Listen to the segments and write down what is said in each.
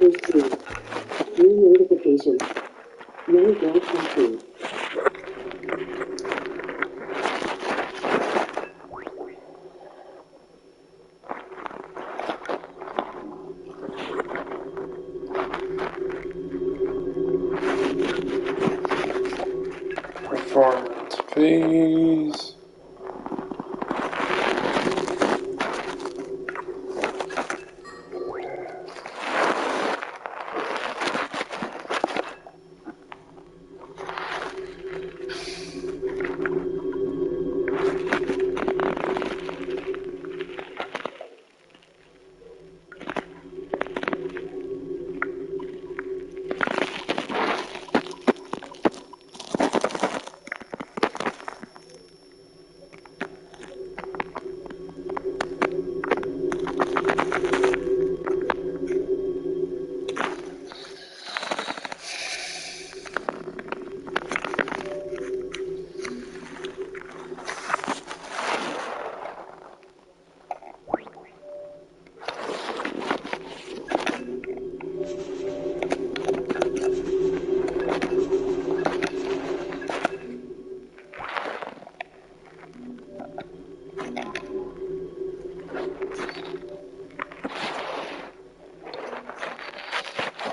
Chapters 3. New notification. No God complete. Performance phase.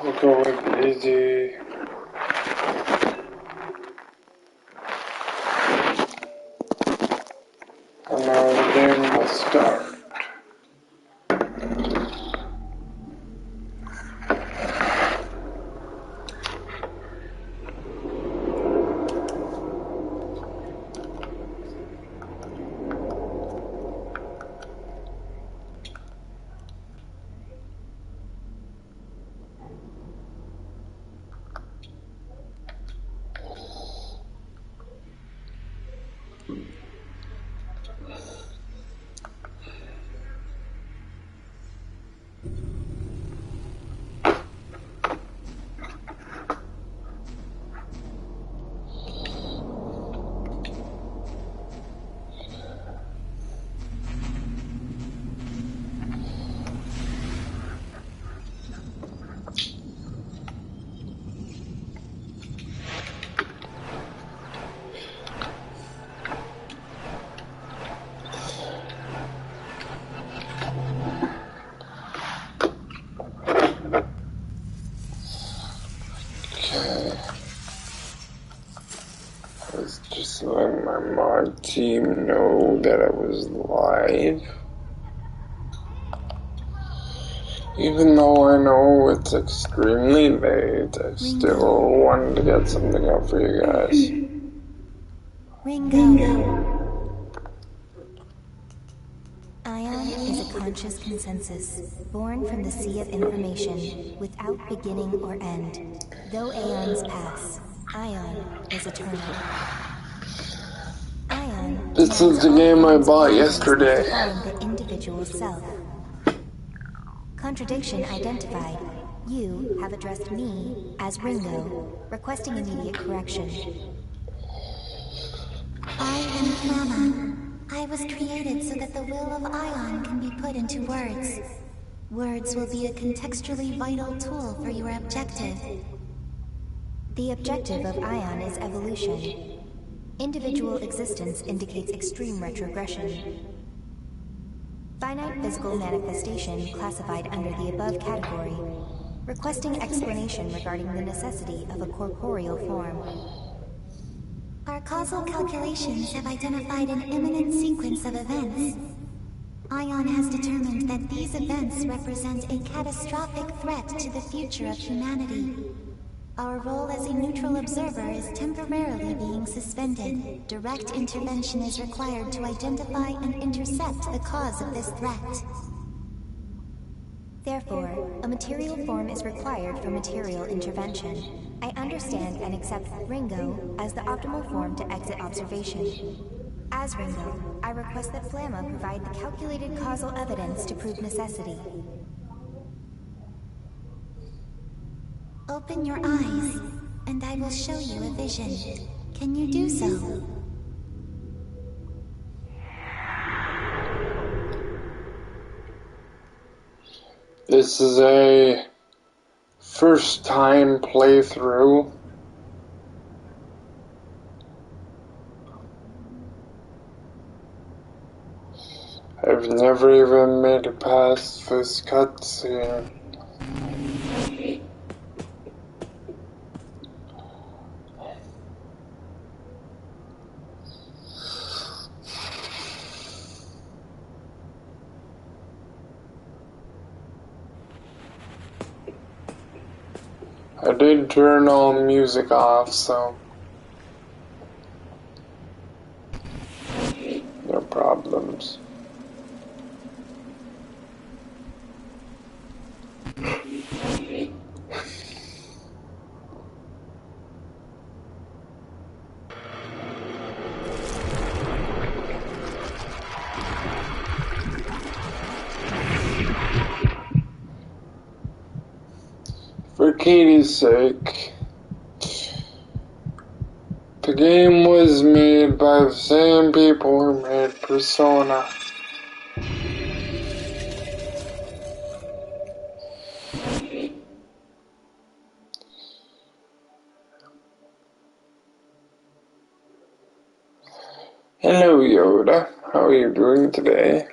We'll go with easy. And now the game will start. Let's just let my mod team know that I was live. Even though I know it's extremely late, I still wanted to get something up for you guys. Ringo. Ion is a conscious consensus, born from the sea of information, without beginning or end. Though aeons pass, Ion is eternal. Ion This is the game I bought yesterday. The individual self. Contradiction identified. You have addressed me as Ringo, requesting immediate correction. I am Flamma. I was created so that the will of Ion can be put into words. Words will be a contextually vital tool for your objective. The objective of Ion is evolution. Individual existence indicates extreme retrogression. Finite physical manifestation classified under the above category, requesting explanation regarding the necessity of a corporeal form. Our causal calculations have identified an imminent sequence of events. Ion has determined that these events represent a catastrophic threat to the future of humanity. Our role as a neutral observer is temporarily being suspended. Direct intervention is required to identify and intercept the cause of this threat. Therefore, a material form is required for material intervention. I understand and accept Ringo as the optimal form to exit observation. As Ringo, I request that Flamma provide the calculated causal evidence to prove necessity. Open your eyes, and I will show you a vision. Can you do so? This is a first time playthrough. I've never even made it past this cutscene. I did turn all music off, so no problems. For Katie's sake, the game was made by the same people who made Persona. Hello Yoda, how are you doing today?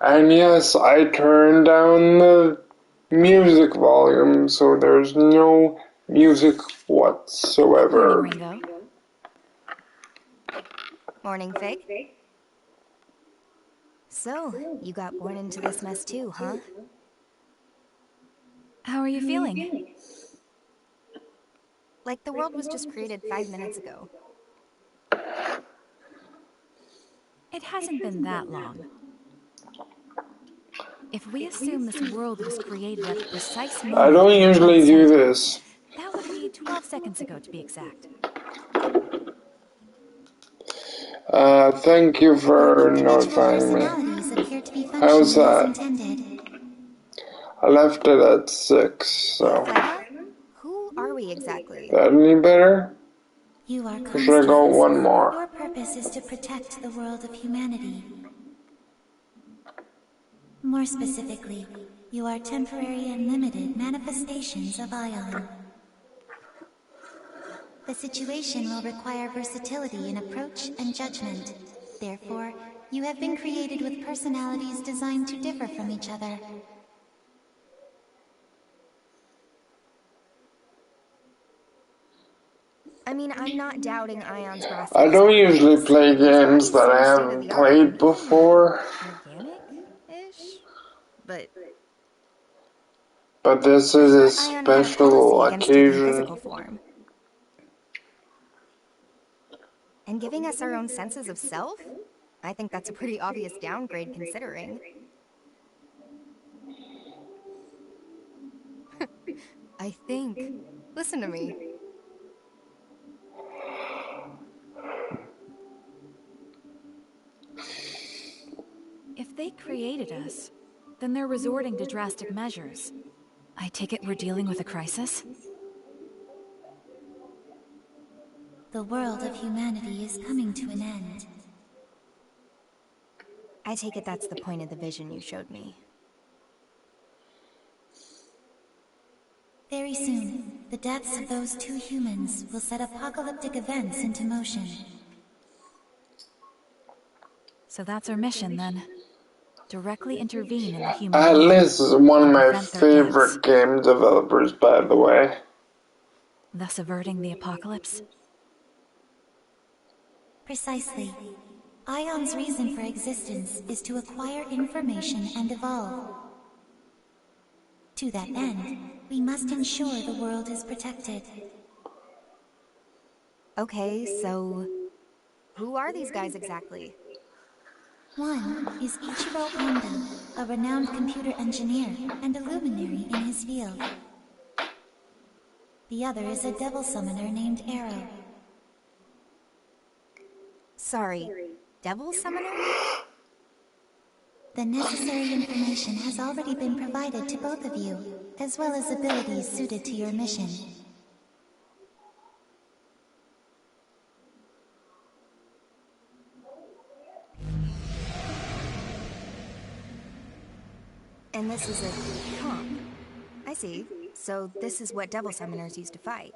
And yes, I turned down the music volume, so there's no music whatsoever. Morning, Ringo. Morning, Fig. So, you got born into this mess too, huh? How are you feeling? Like the world was just created 5 minutes ago. It hasn't been that long. If we assume this world was created at the precise moment... I don't usually do this. That would be 12 seconds ago, to be exact. Thank you for notifying me. How's that? I left it at 6, so... Who are we exactly? That any better? You are Or should I go one Your more? purpose is to protect the world of humanity. More specifically, you are temporary and limited manifestations of Ion. The situation will require versatility in approach and judgment. Therefore, you have been created with personalities designed to differ from each other. I mean, I'm not doubting Ion's grasp. I don't usually play games that I haven't played before. Organic-ish? But this is a Ion had a special policy against taking occasion. physical form. And giving us our own senses of self? I think that's a pretty obvious downgrade considering. I think. Listen to me. If they created us, then they're resorting to drastic measures. I take it we're dealing with a crisis? The world of humanity is coming to an end. I take it that's the point of the vision you showed me. Very soon, the deaths of those 2 humans will set apocalyptic events into motion. So that's our mission, then. Directly intervene in the human At world. least is one of my Prevent their deaths. favorite game developers, by the way. Thus averting the apocalypse? Precisely. Ion's reason for existence is to acquire information and evolve. To that end, we must ensure the world is protected. Okay, so... who are these guys exactly? One is Ichiro Honda, a renowned computer engineer and a luminary in his field. The other is a devil summoner named Arrow. Sorry, Devil Summoner? The necessary information has already been provided to both of you, as well as abilities suited to your mission. And this is a comp. I see. So this is what devil summoners used to fight.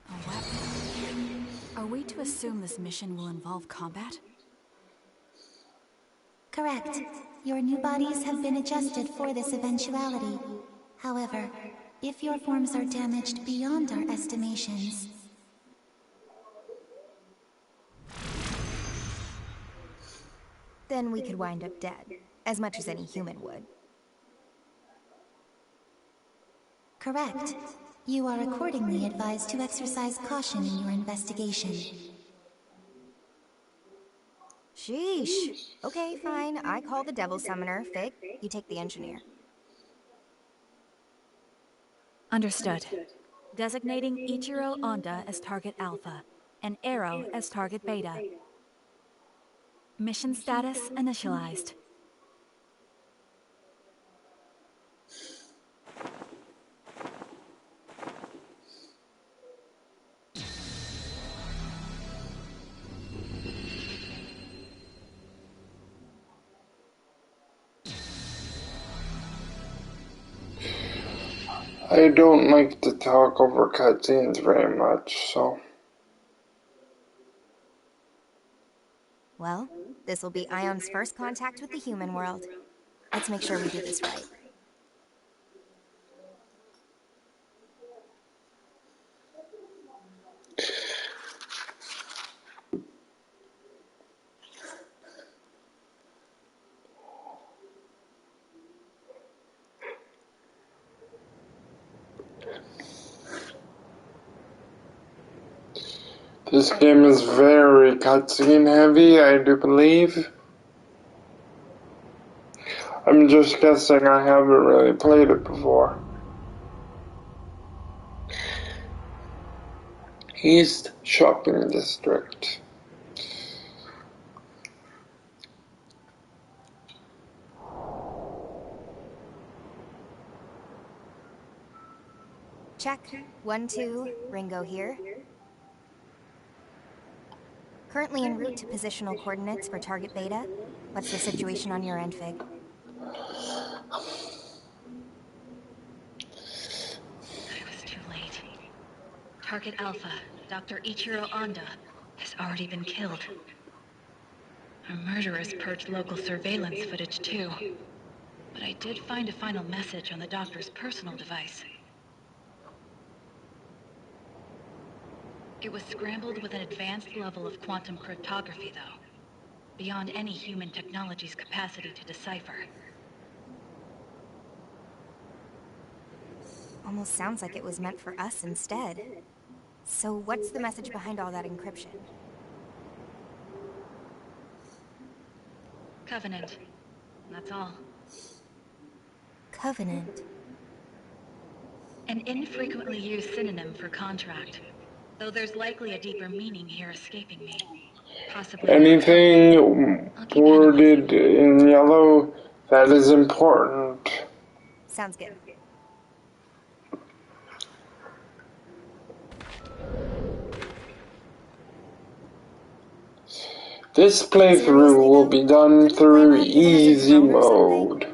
A weapon. Are we to assume this mission will involve combat? Correct. Your new bodies have been adjusted for this eventuality. However, if your forms are damaged beyond our estimations... Then we could wind up dead, as much as any human would. Correct. You are accordingly advised to exercise caution in your investigation. Sheesh. Okay, fine. I call the devil summoner. Fig, you take the engineer. Understood. Designating Ichiro Honda as target Alpha, and Arrow as target Beta. Mission status initialized. I don't like to talk over cutscenes very much, so... Well, this will be Ion's first contact with the human world. Let's make sure we do this right. This game is very cutscene heavy, I do believe. I'm just guessing, I haven't really played it before. East Shopping District. Check. 1, 2, Ringo here. Currently en route to positional coordinates for target Beta. What's the situation on your end, Fig? I was too late. Target Alpha, Dr. Ichiro Honda, has already been killed. Our murderers purged local surveillance footage too. But I did find a final message on the doctor's personal device. It was scrambled with an advanced level of quantum cryptography, though. Beyond any human technology's capacity to decipher. Almost sounds like it was meant for us instead. So what's the message behind all that encryption? Covenant. That's all. Covenant. An infrequently used synonym for contract. Though there's likely a deeper meaning here escaping me. Possibly. Anything worded in yellow that is important. Sounds good. This playthrough will be done through easy mode.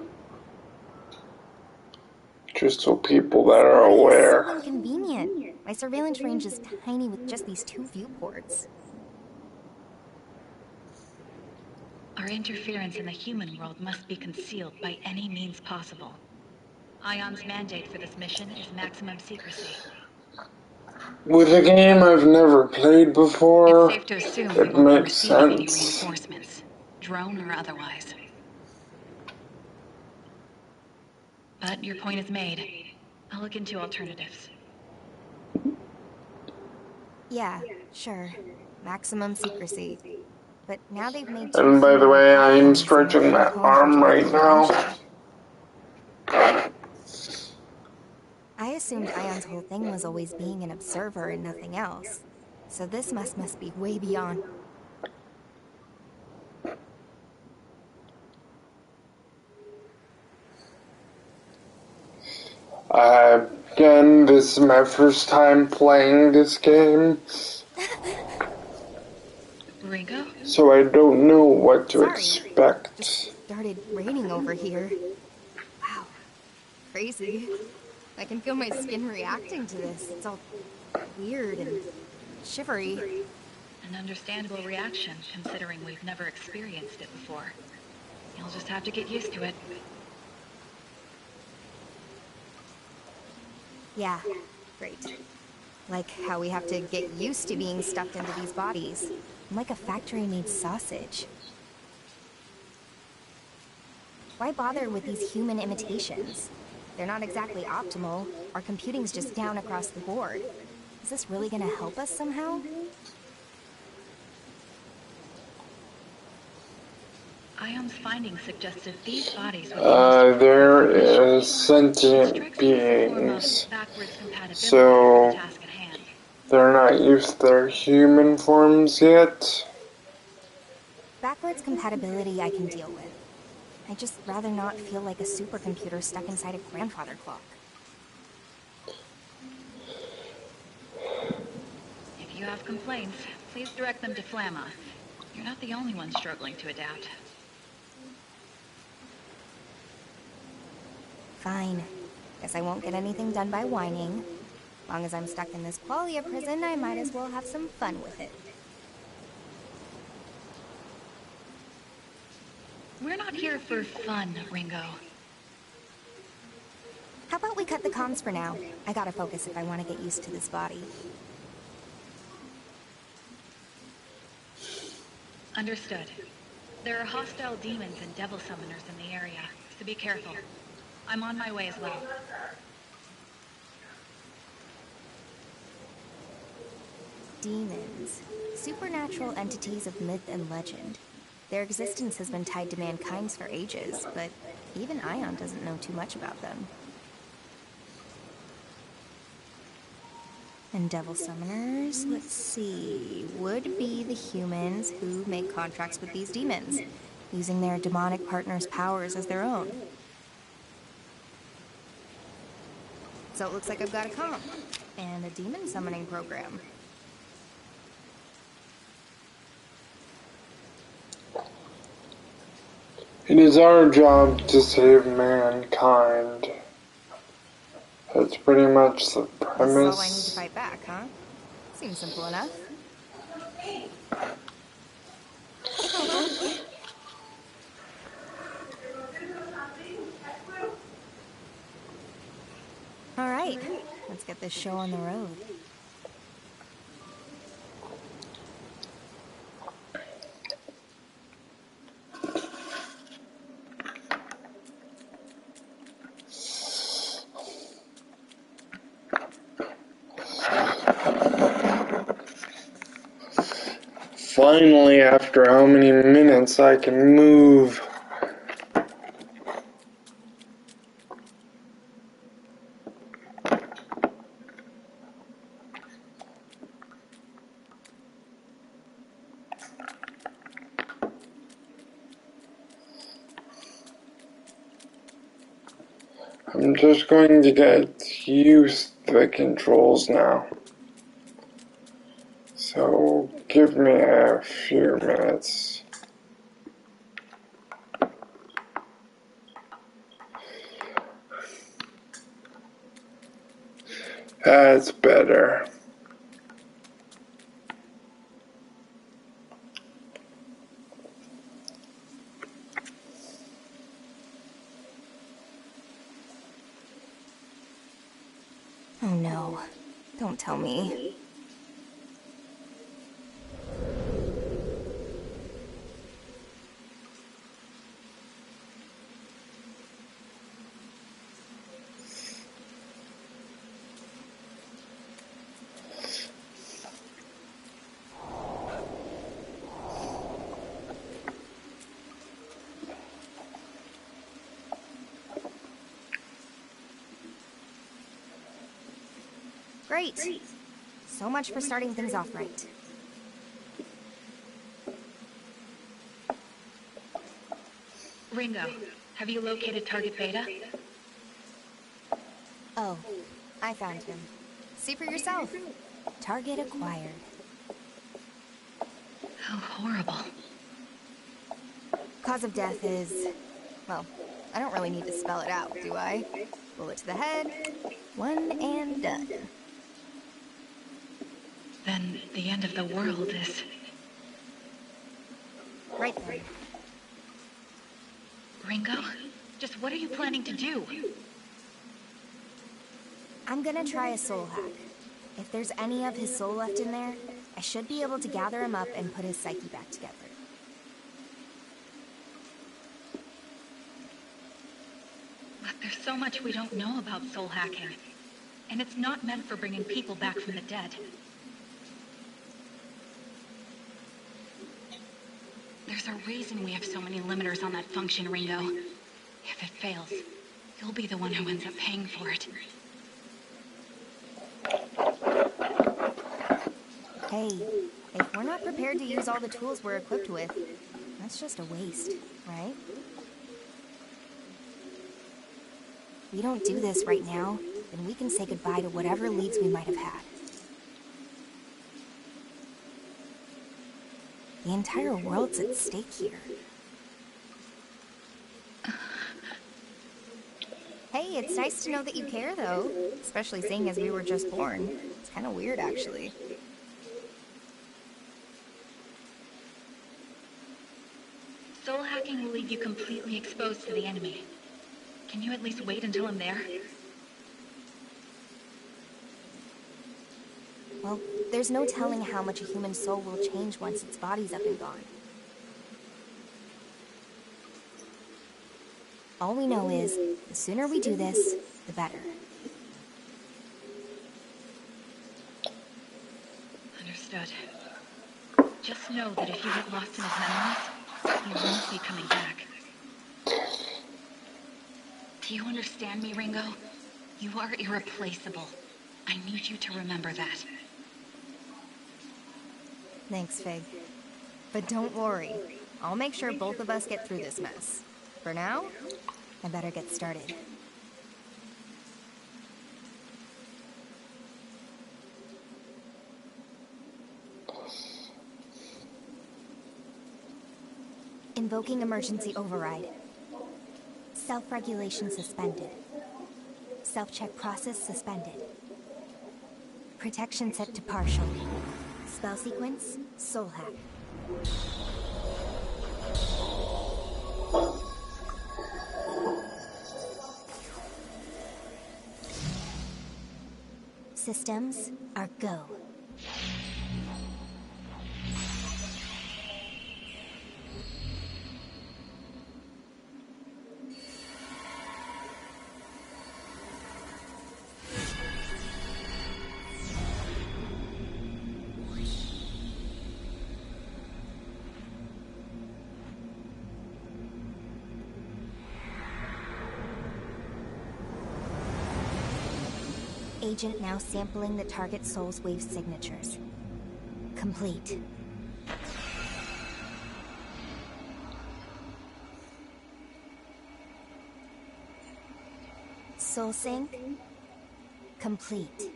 Just so people that are aware. So inconvenient. My surveillance range is tiny with just these 2 viewports. Our interference in the human world must be concealed by any means possible. Ion's mandate for this mission is maximum secrecy. With a game I've never played before, It's safe to assume we it won't be makes receiving any sense. reinforcements, drone or otherwise. But your point is made. I'll look into alternatives. Yeah, sure. Maximum secrecy. But now they've made... And by the way, I'm stretching my arm right now. I assumed Ion's whole thing was always being an observer and nothing else. So this must be way beyond... Again, this is my first time playing this game. Ringo? so I don't know what to Sorry. expect. Just started raining over here. Wow. Crazy. I can feel my skin reacting to this. It's all weird and shivery. An understandable reaction, considering we've never experienced it before. You'll just have to get used to it. Yeah, great. Like how we have to get used to being stuffed into these bodies. I'm like a factory-made sausage. Why bother with these human imitations? They're not exactly optimal. Our computing's just down across the board. Is this really gonna help us somehow? Ion's findings suggest that these bodies would be There is sentient beings, so they're not used to their human forms yet. Backwards compatibility I can deal with. I'd just rather not feel like a supercomputer stuck inside a grandfather clock. If you have complaints, please direct them to Flamma. You're not the only one struggling to adapt. Fine. Guess I won't get anything done by whining. Long as I'm stuck in this qualia prison, I might as well have some fun with it. We're not here for fun, Ringo. How about we cut the comms for now? I gotta focus if I want to get used to this body. Understood. There are hostile demons and devil summoners in the area, so be careful. I'm on my way as well. Demons. Supernatural entities of myth and legend. Their existence has been tied to mankind's for ages, but even Ion doesn't know too much about them. And devil summoners, let's see, would be the humans who make contracts with these demons, using their demonic partners' powers as their own. So it looks like I've got a comp and a demon summoning program. It is our job to save mankind. That's pretty much the premise. This is all I need to fight back, huh? Seems simple enough. All right, let's get this show on the road. Finally, after how many minutes, I can move. I'm just going to get used to the controls now. So, give me a few minutes. That's better. Oh no, don't tell me. Great. So much for starting things off right. Ringo, have you located Target Beta? Oh, I found him. See for yourself. Target acquired. How horrible. Cause of death is... well, I don't really need to spell it out, do I? Bullet to the head, one and done. Then the end of the world is... Right then. Ringo? Just what are you planning to do? I'm gonna try a soul hack. If there's any of his soul left in there, I should be able to gather him up and put his psyche back together. But there's so much we don't know about soul hacking. And it's not meant for bringing people back from the dead. There's a reason we have so many limiters on that function, Ringo. If it fails, you'll be the one who ends up paying for it. Hey, if we're not prepared to use all the tools we're equipped with, that's just a waste, right? We don't do this right now, then we can say goodbye to whatever leads we might have had. The entire world's at stake here. Hey, it's nice to know that you care, though. Especially seeing as we were just born. It's kind of weird, actually. Soul hacking will leave you completely exposed to the enemy. Can you at least wait until I'm there? Well, there's no telling how much a human soul will change once its body's up and gone. All we know is, the sooner we do this, the better. Understood. Just know that if you get lost in his memories, you won't be coming back. Do you understand me, Ringo? You are irreplaceable. I need you to remember that. Thanks, Fig. But don't worry. I'll make sure both of us get through this mess. For now, I better get started. Invoking emergency override. Self-regulation suspended. Self-check process suspended. Protection set to partial. Spell sequence, soul hack. Systems are go. Agent now sampling the target soul's wave signatures. Complete. Soul sync. Complete.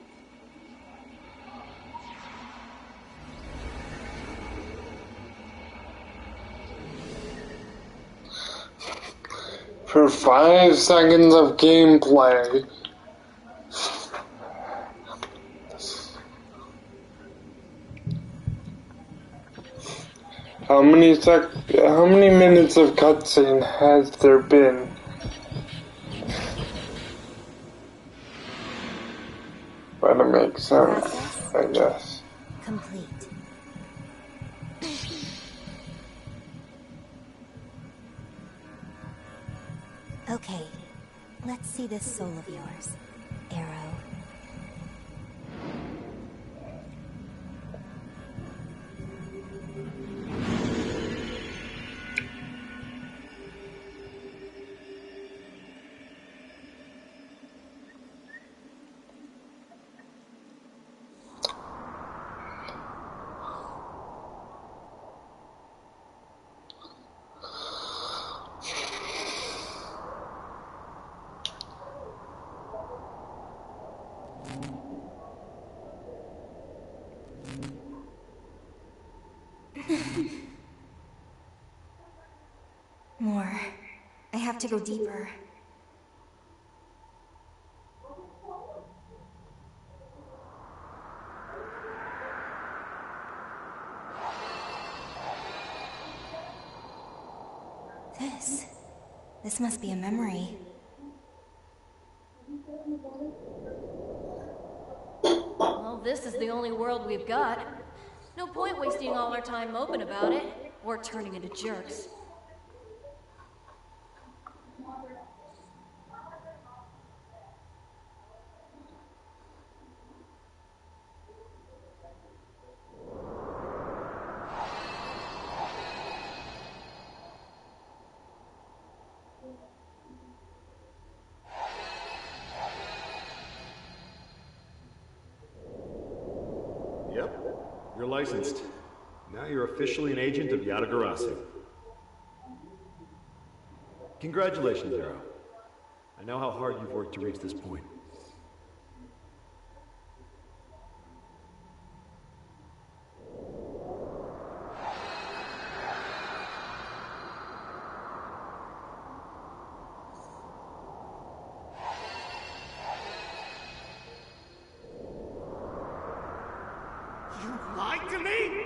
For 5 seconds of gameplay, how many minutes of cutscene has there been? But it makes sense, Process I guess. complete. Okay, let's see this soul of yours, Arrow. More. I have to go deeper. This must be a memory. Well, this is the only world we've got. No point wasting all our time moping about it, or turning into jerks. Yep, you're licensed. Now you're officially an agent of Yatagarasu. Congratulations, Arrow. I know how hard you've worked to reach this point. You lied to me?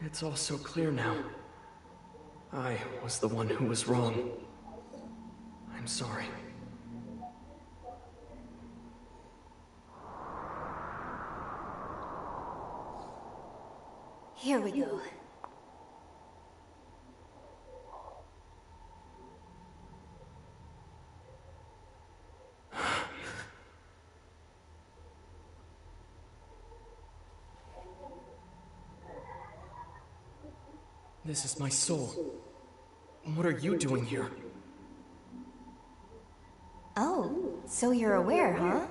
It's all so clear now. I was the one who was wrong. I'm sorry. Here we go. This is my soul. What are you doing here? Oh, so you're aware, huh?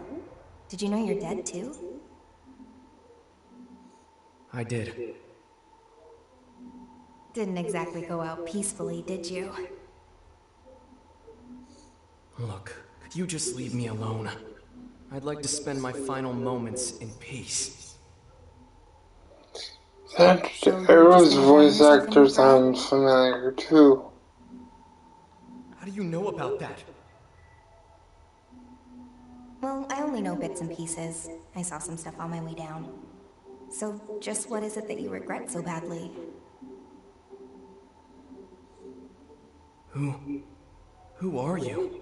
Did you know you're dead too? I did. Didn't exactly go out peacefully, did you? Look, could you just leave me alone? I'd like to spend my final moments in peace. That Arrow's voice actor sounds familiar too. How do you know about that? Well, I only know bits and pieces. I saw some stuff on my way down. So, just what is it that you regret so badly? Who are you?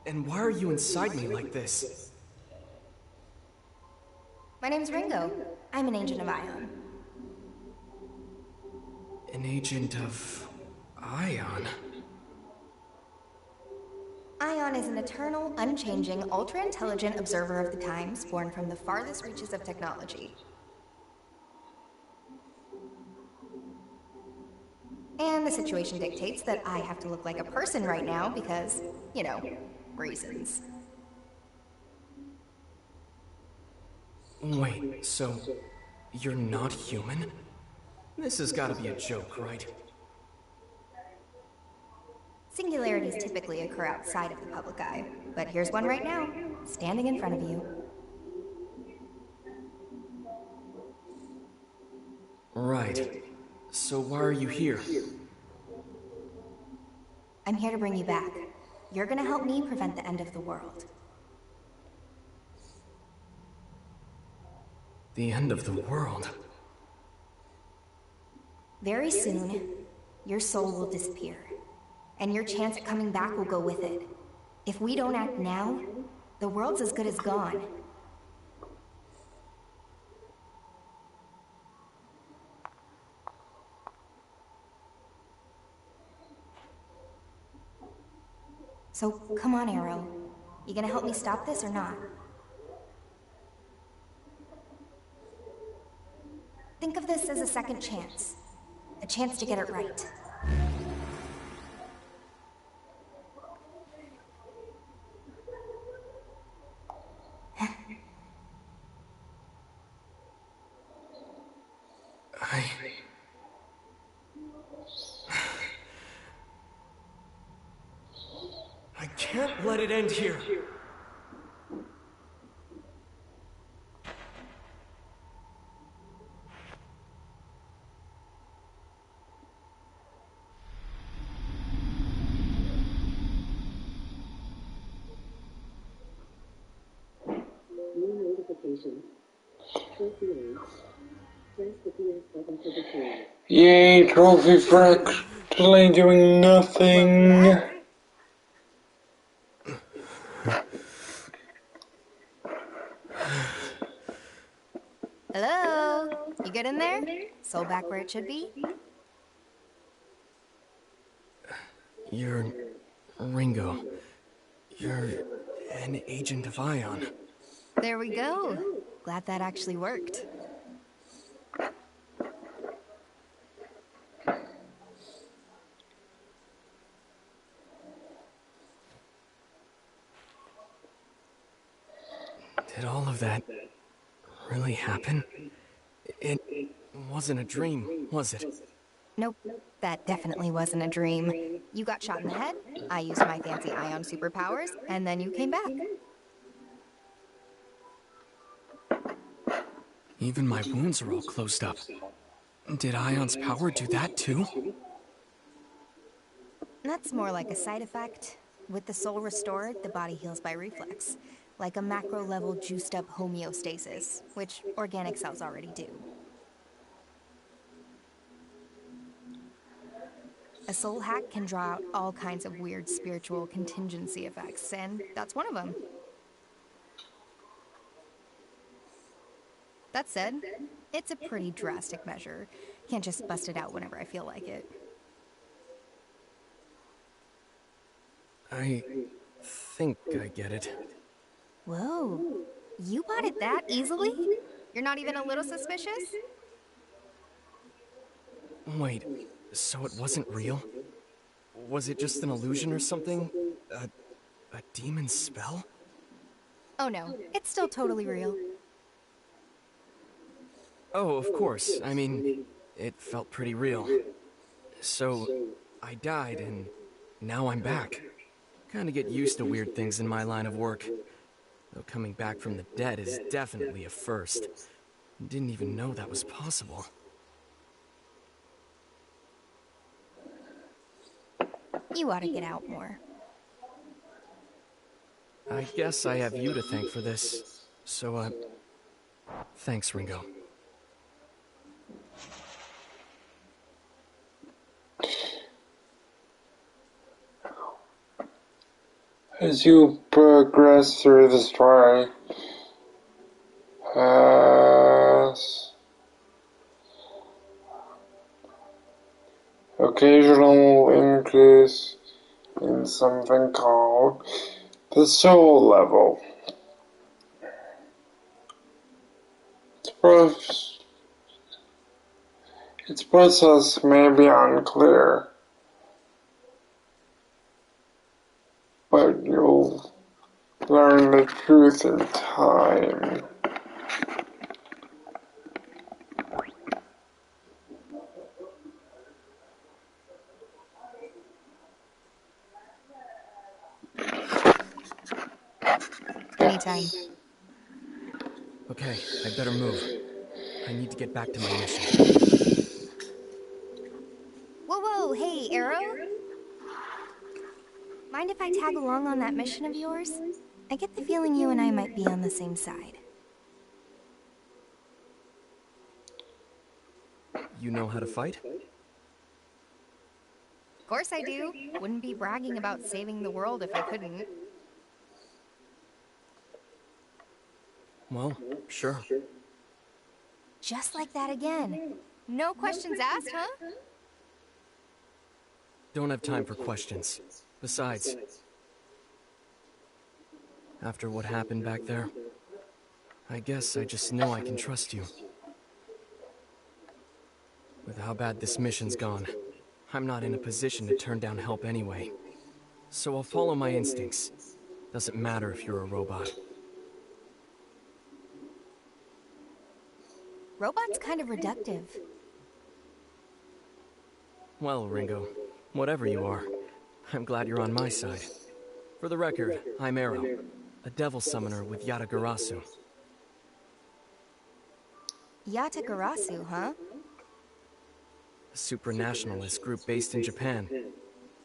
And why are you inside me like this? My name's Ringo. I'm an agent of Ion. An agent of Ion? Ion is an eternal, unchanging, ultra-intelligent observer of the times, born from the farthest reaches of technology. And the situation dictates that I have to look like a person right now because, you know, reasons. Wait, so you're not human? This has got to be a joke, right? Singularities typically occur outside of the public eye, but here's one right now, standing in front of you. Right. So why are you here? I'm here to bring you back. You're gonna help me prevent the end of the world. The end of the world? Very soon, your soul will disappear, and your chance at coming back will go with it. If we don't act now, the world's as good as gone. So, come on, Arrow. You gonna help me stop this or not? Think of this as a second chance. A chance to get it right. I can't let it end here. New notification. Trophy earned. Press the PS button for the change. Yay, trophy for actually doing nothing. Hello? You get in there? Soul back where it should be? You're Ringo. You're an agent of Ion. There we go. Glad that actually worked. Did all of that really happen? It wasn't a dream, was it? Nope, that definitely wasn't a dream. You got shot in the head, I used my fancy Ion superpowers, and then you came back. Even my wounds are all closed up. Did Ion's power do that too? That's more like a side effect. With the soul restored, the body heals by reflex. Like a macro-level juiced-up homeostasis, which organic cells already do. A soul hack can draw out all kinds of weird spiritual contingency effects, and that's one of them. That said, it's a pretty drastic measure. Can't just bust it out whenever I feel like it. I think I get it. Whoa, you bought it that easily? You're not even a little suspicious? Wait, so it wasn't real? Was it just an illusion or something? A demon's spell? Oh no, it's still totally real. Oh, of course. I mean, it felt pretty real. So, I died and now I'm back. Kinda get used to weird things in my line of work. Though coming back from the dead is definitely a first. Didn't even know that was possible. You ought to get out more. I guess I have you to thank for this. So, thanks, Ringo. As you progress through the story, occasional increase in something called the soul level. Its process may be unclear, but you'll learn the truth in time. Anytime. Okay, I better move. I need to get back to my mission. Whoa, whoa, hey, Arrow? Mind if I tag along on that mission of yours? I get the feeling you and I might be on the same side. You know how to fight? Of course I do. Wouldn't be bragging about saving the world if I couldn't. Well, sure. Just like that again. No questions asked, huh? Don't have time for questions. Besides, after what happened back there, I guess I just know I can trust you. With how bad this mission's gone, I'm not in a position to turn down help anyway. So I'll follow my instincts. Doesn't matter if you're a robot. Robot's kind of reductive. Well, Ringo, whatever you are, I'm glad you're on my side. For the record, I'm Arrow, a devil summoner with Yatagarasu. Yatagarasu, huh? A supranationalist group based in Japan.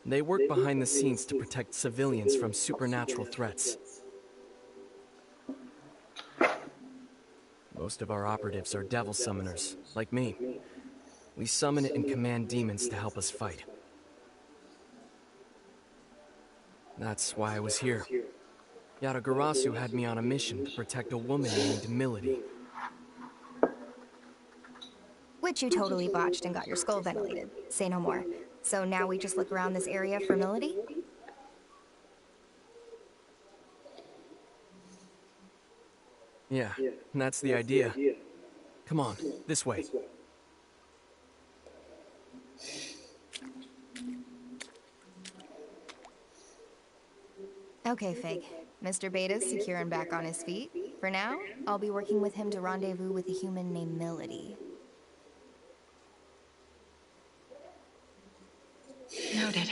They work behind the scenes to protect civilians from supernatural threats. Most of our operatives are devil summoners, like me. We summon and command demons to help us fight. That's why I was here. Yatagarasu had me on a mission to protect a woman named Milady. Which you totally botched and got your skull ventilated. Say no more. So now we just look around this area for Milady? Yeah, that's the idea. Come on, this way. Okay, Fig. Mr. Beta's secure and back on his feet. For now, I'll be working with him to rendezvous with a human named Milady. Noted.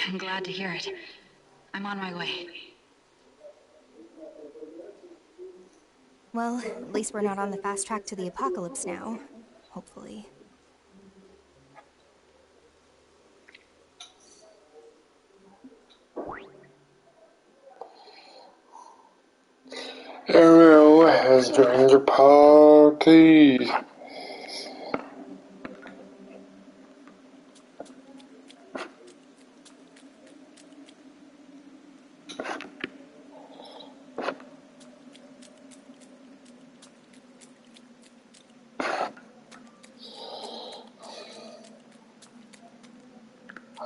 I'm glad to hear it. I'm on my way. Well, at least we're not on the fast track to the apocalypse now. Hopefully. Arrow has joined the party.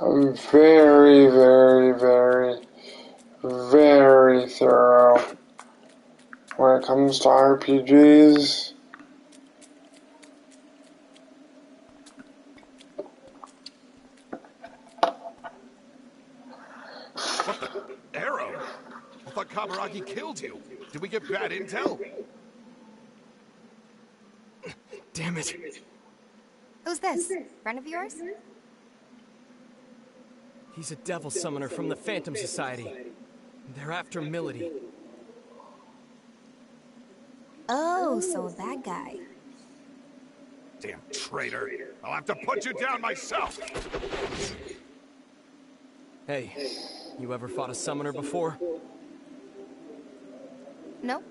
I'm very, very, very, very thorough when it comes to RPGs. What the? Arrow? I thought Kaburagi killed you. Did we get bad intel? Damn it. Who's this? Friend of yours? He's a devil summoner from the Phantom Society. They're after Milady. Oh, so that guy. Damn traitor. I'll have to put you down myself. Hey, you ever fought a summoner before? Nope.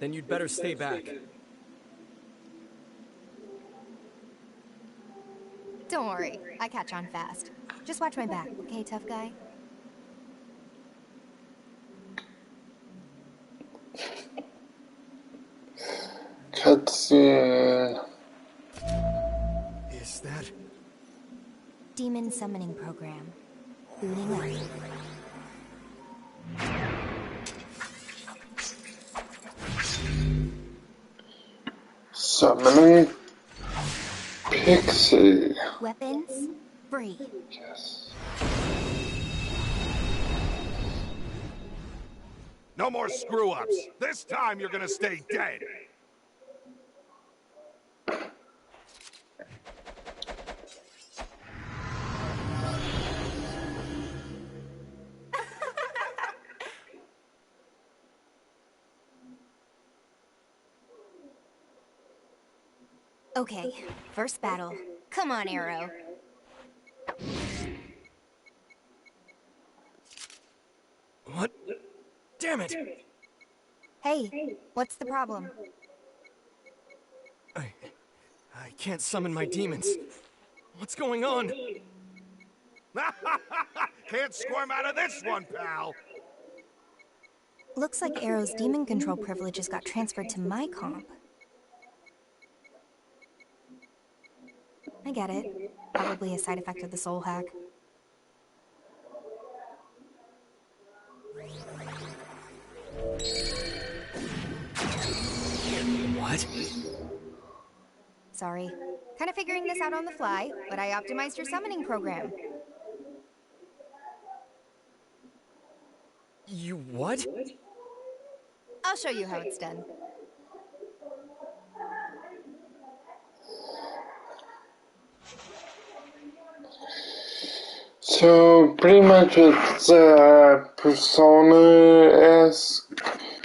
Then you'd better stay back. Don't worry, I catch on fast. Just watch my back, okay, tough guy? Cutscene. Is that... Demon summoning program. Booting up. Summoning Pixie. Weapons free. Yes. No more screw-ups. This time you're gonna stay dead. Okay, first battle. Come on, Arrow. What? Damn it! Hey, what's the problem? I can't summon my demons. What's going on? Can't squirm out of this one, pal. Looks like Arrow's demon control privileges got transferred to my comp. I get it. Probably a side effect of the soul hack. What? Sorry. Kind of figuring this out on the fly, but I optimized your summoning program. You what? I'll show you how it's done. So pretty much it's a Persona-esque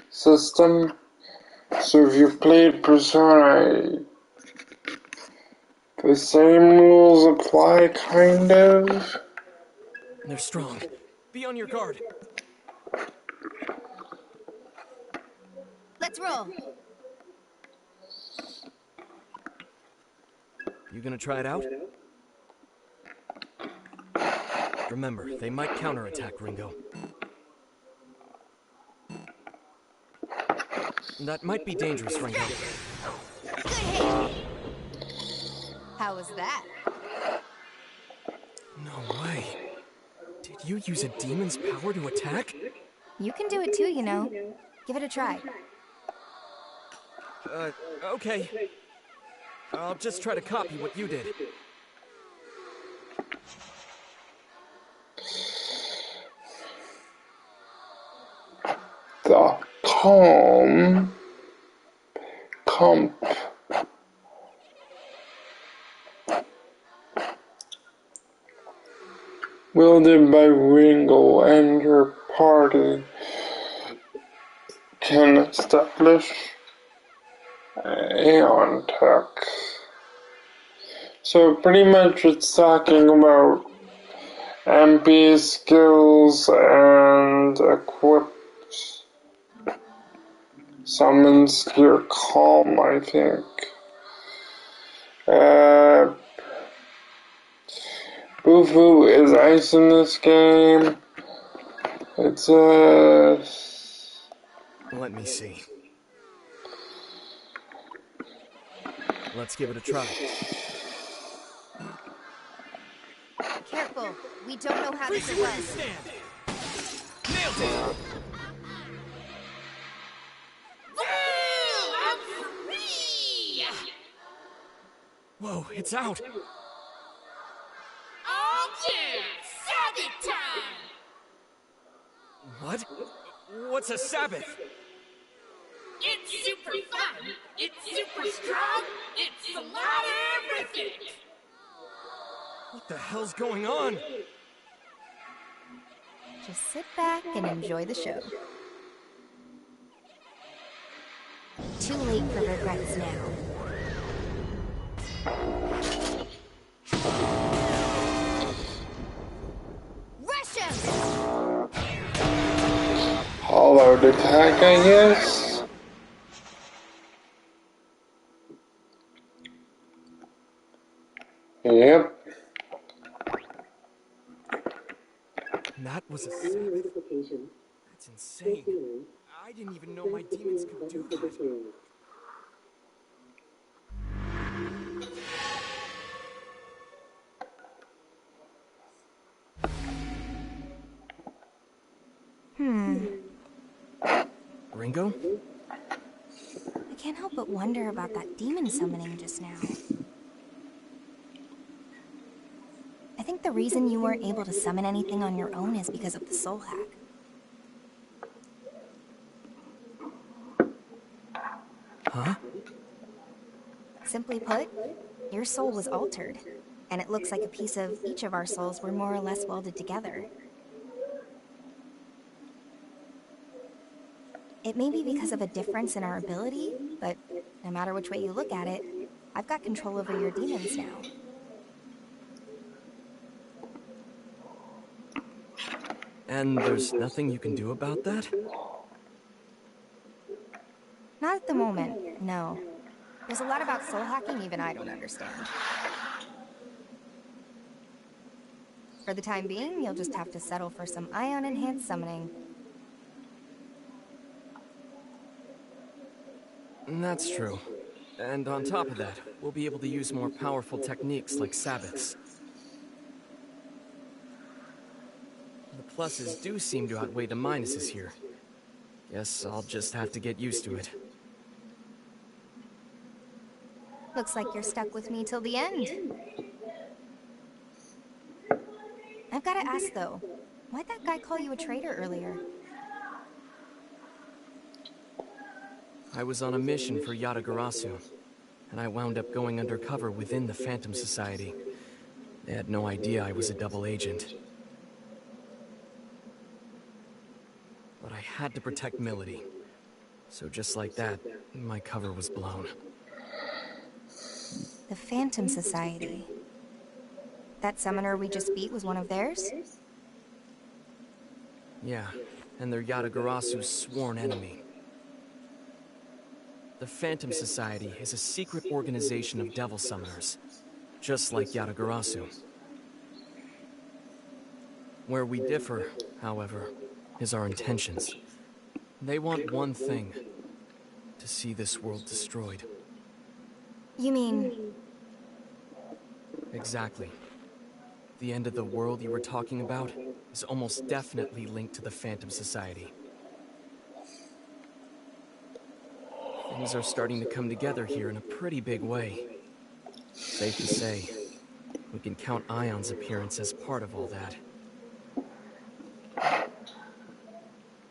system. So if you've played Persona, the same rules apply, kind of. They're strong. Be on your guard. Let's roll. You gonna try it out? Remember, they might counterattack, Ringo. That might be dangerous, Ringo. Good hit! How was that? No way. Did you use a demon's power to attack? You can do it too, you know. Give it a try. Okay. I'll just try to copy what you did. The comp wielded by Ringo and your party can establish Aeon Tech. So pretty much it's talking about MP skills and equipped summons your calm, I think. Bufu is ice in this game. It's Let me see. Let's give it a try. Careful, we don't know how this was. Nailed it! I'm free! Whoa, it's out! Oh yeah! Sabbath time! What? What's a Sabbath? It's super fun! It's super strong! It's a lot of everything! What the hell's going on? Just sit back and enjoy the show. Too late for regrets now. Rush him! hollowed attack, I guess. Yep. That was a Sabbath. That's insane. I didn't even know my demons could do that. Ringo? I can't help but wonder about that demon summoning just now. I think the reason you weren't able to summon anything on your own is because of the soul hack. Huh? Simply put, your soul was altered, and it looks like a piece of each of our souls were more or less welded together. It may be because of a difference in our ability, but no matter which way you look at it, I've got control over your demons now. And there's nothing you can do about that? Not at the moment, no. There's a lot about soul hacking even I don't understand. For the time being, you'll just have to settle for some ion-enhanced summoning. That's true. And on top of that, we'll be able to use more powerful techniques like Sabbaths. The pluses do seem to outweigh the minuses here. Guess I'll just have to get used to it. Looks like you're stuck with me till the end. I've got to ask though, why'd that guy call you a traitor earlier? I was on a mission for Yatagarasu, and I wound up going undercover within the Phantom Society. They had no idea I was a double agent. But I had to protect Milady. So just like that, my cover was blown. The Phantom Society. That summoner we just beat was one of theirs? Yeah, and they're Yatagarasu's sworn enemy. The Phantom Society is a secret organization of devil summoners, just like Yatagarasu. Where we differ, however, is our intentions. They want one thing: to see this world destroyed. You mean... Exactly. The end of the world you were talking about is almost definitely linked to the Phantom Society. Things are starting to come together here in a pretty big way. Safe to say, we can count Ion's appearance as part of all that.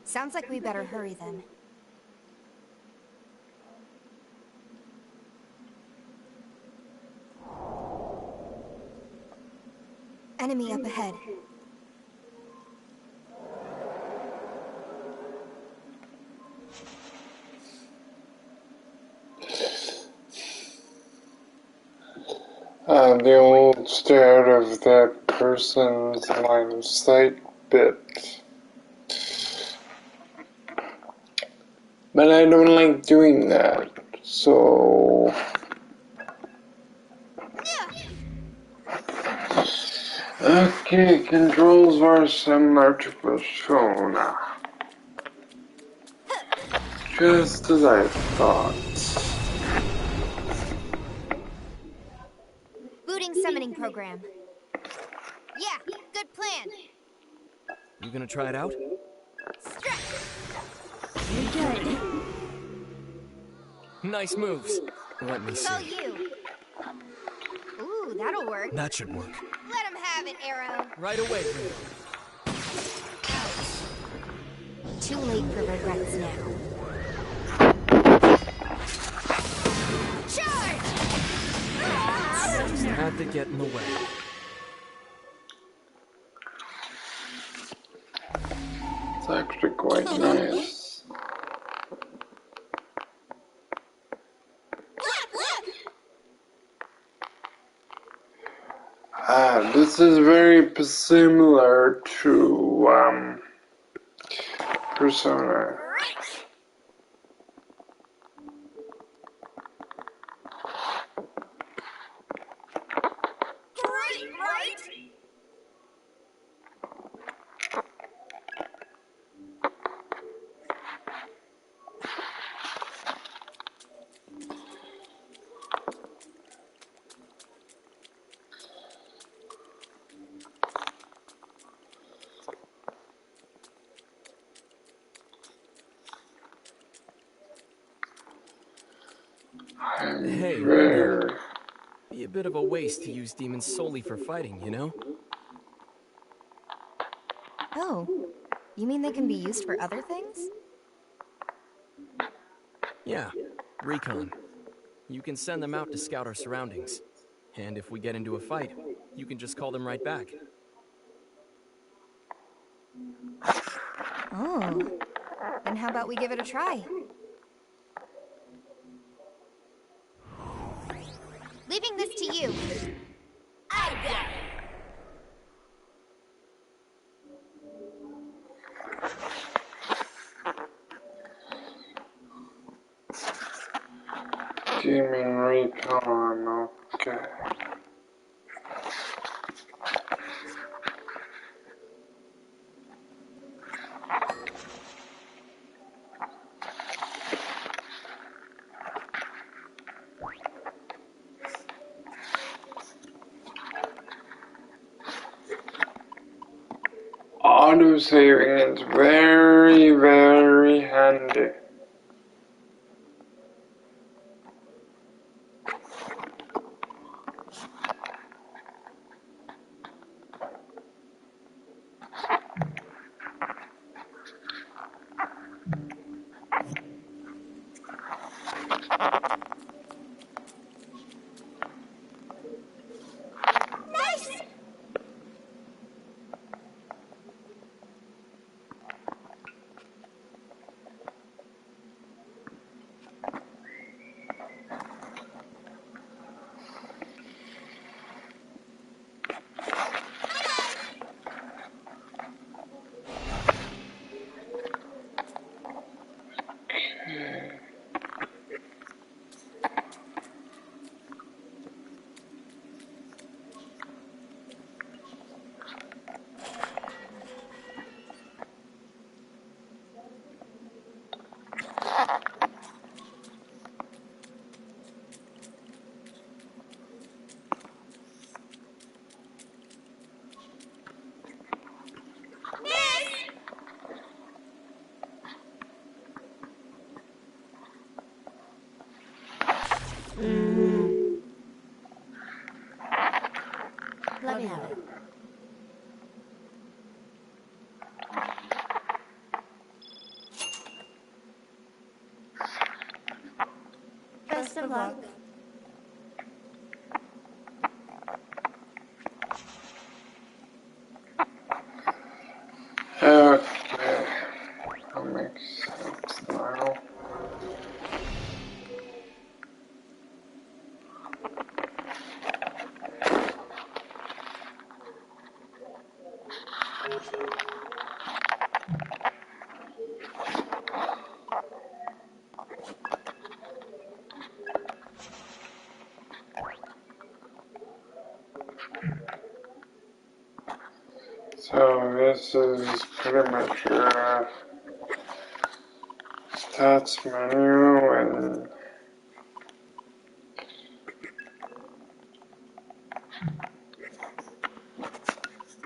Sounds like we better hurry then. Enemy up ahead. The old stay out of that person's line of sight bit. But I don't like doing that, so... Okay, controls are similar to Persona. Just as I thought. Booting summoning program. Yeah, good plan. You gonna try it out? Stretch. You're good. Nice moves. Let me see. So you. Ooh, that'll work. That should work. Let him have it, Arrow. Right away, Ringo. Too late for regrets now. Charge! Just had to get in the way. It's actually quite nice. This is very similar to Persona. Great, right? Hey, Very. be a bit of a waste to use demons solely for fighting, you know? Oh, you mean they can be used for other things? Yeah, recon. You can send them out to scout our surroundings. And if we get into a fight, you can just call them right back. Oh, then how about we give it a try? Leaving this to you. I got it. Demon Recon, okay. Auto-saving is very, very handy. have it. Best of luck. Okay. That makes sense now. So this is pretty much your stats menu, and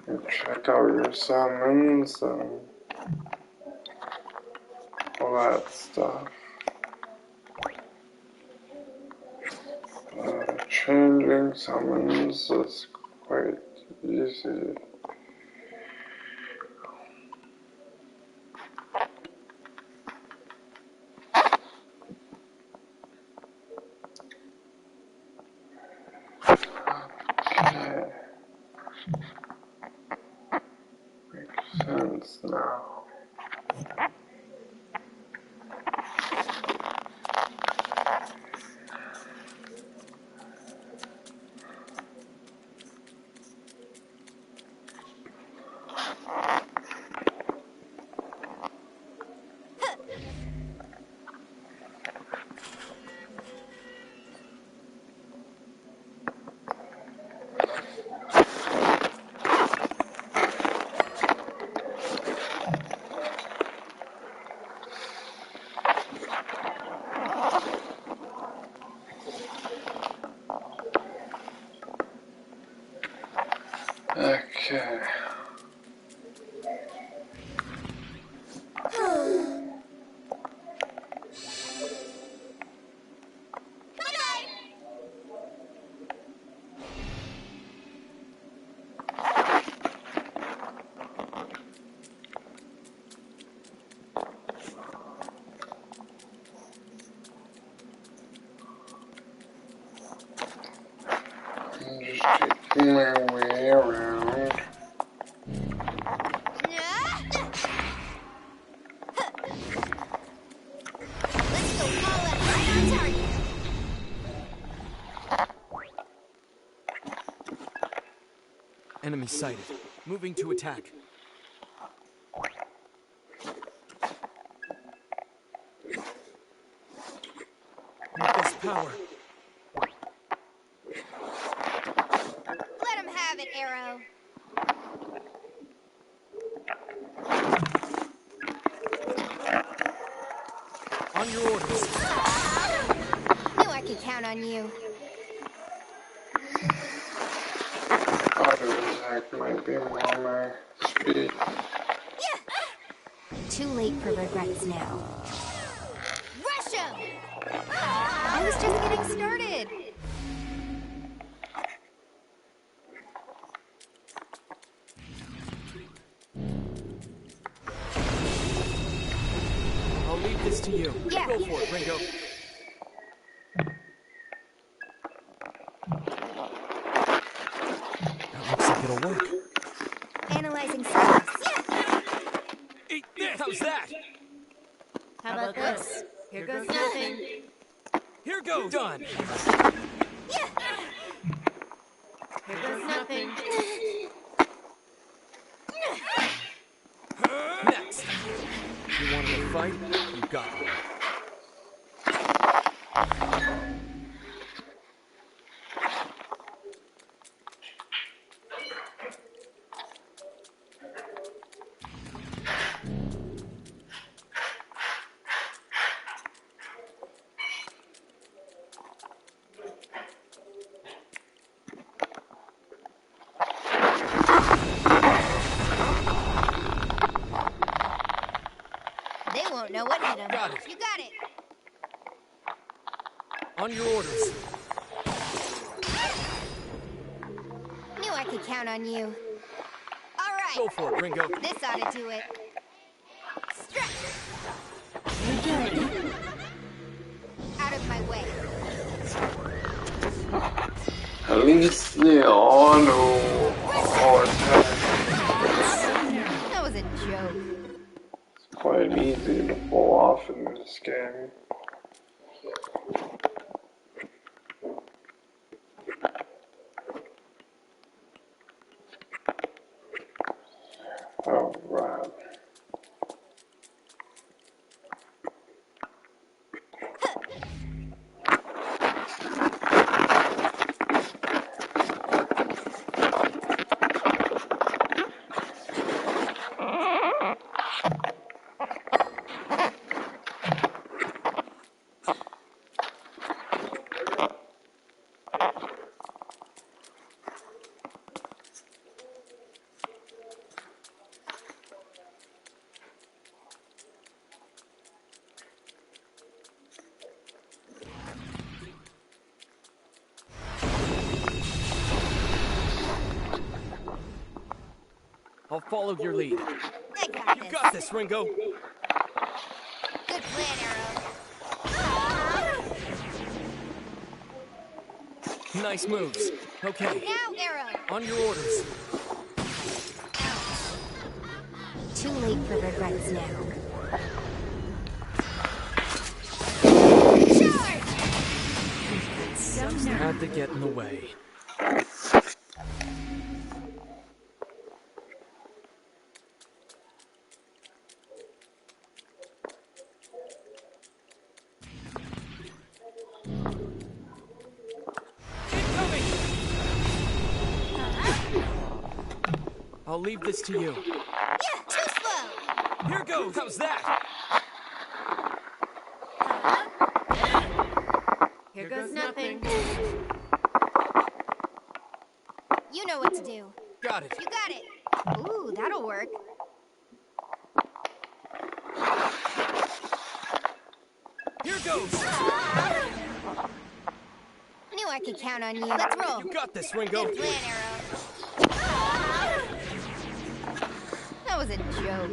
you check out your summons and all that stuff. Changing summons is quite easy. Okay. Makes sense now. Okay. I'm just taking my way around. Let's go call it right on target. Enemy sighted. Moving to attack. With this power. Let him have it, Arrow. On your orders. Knew I could count on you. Auto attack might be more my speed. Too late for regrets now. Rush him! I was just getting started. I'll leave this to you. Yeah. Go for it, Ringo. That looks like it'll work. Analyzing signals. Eat this! How's that? How about this? Here goes nothing. Here goes! Done! Here goes nothing. Next! You wanted to fight? You got one. They won't know what hit him. Got it. You got it. On your orders. Knew I could could count on you. All right. Go for it, Ringo. This ought to do it. Strike! Out of my way. At least the auto attack. That was a joke. It's quite easy to pull off in this game. Oh, right. I'll follow your lead. I got You this. got this, Ringo. Good plan, Arrow. Nice moves. Okay, Now, Arrow. on your orders. Too late for regrets now. Charge! Had to get in the way. I'll leave this to you. Yeah, too slow. Here goes. How's that? Here goes nothing. You know what to do. Got it. You got it. Ooh, that'll work. Here goes. Knew I could count on you. Let's roll. You got this, Ringo. Good plan, Arrow. That was a joke.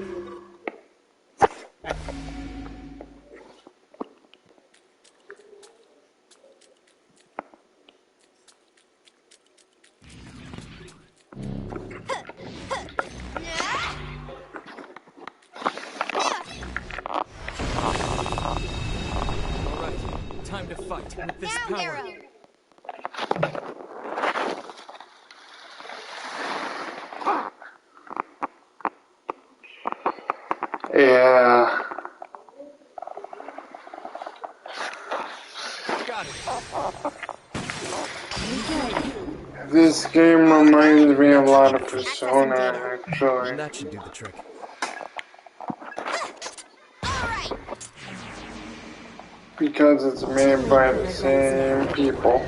All right, time to fight with this Now, power. Arrow. Yeah. Got it. This game reminds me a lot of Persona, actually. That should do the trick. All right. Because it's made by the same people.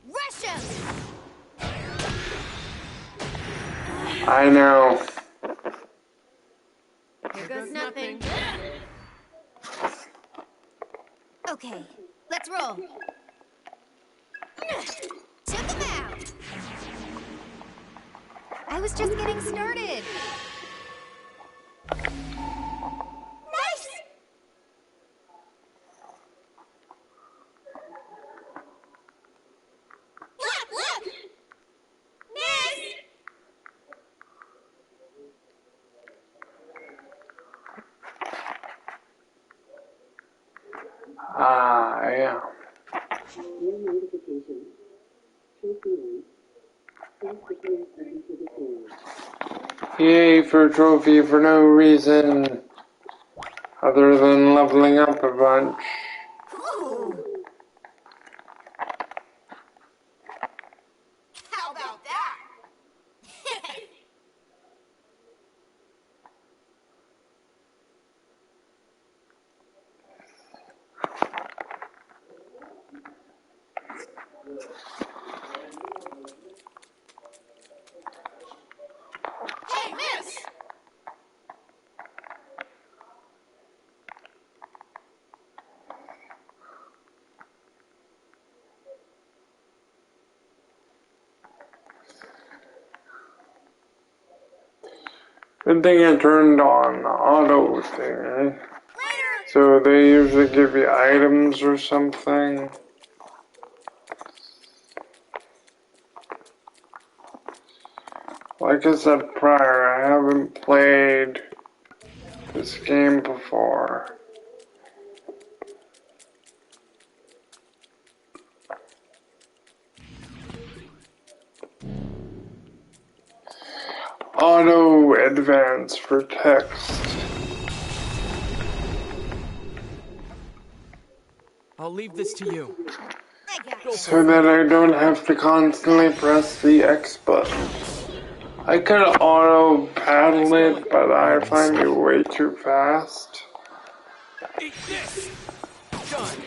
Rush him. I know. Here goes nothing. Okay, let's roll. Took him out. I was just getting started. Nice. Look, look! Miss! Ah, yeah. New notification. Trophy win. Press the clear button to the screen. Yay for a trophy for no reason other than leveling up a bunch. How about that? Hey, miss! Good thing I turned on the auto thing. So they usually give you items or something. Like I said prior, I haven't played this game before. Auto advance for text. I'll leave this to you. So that I don't have to constantly press the X button. I could auto paddle it, but I find it way too fast. Eat this! Done!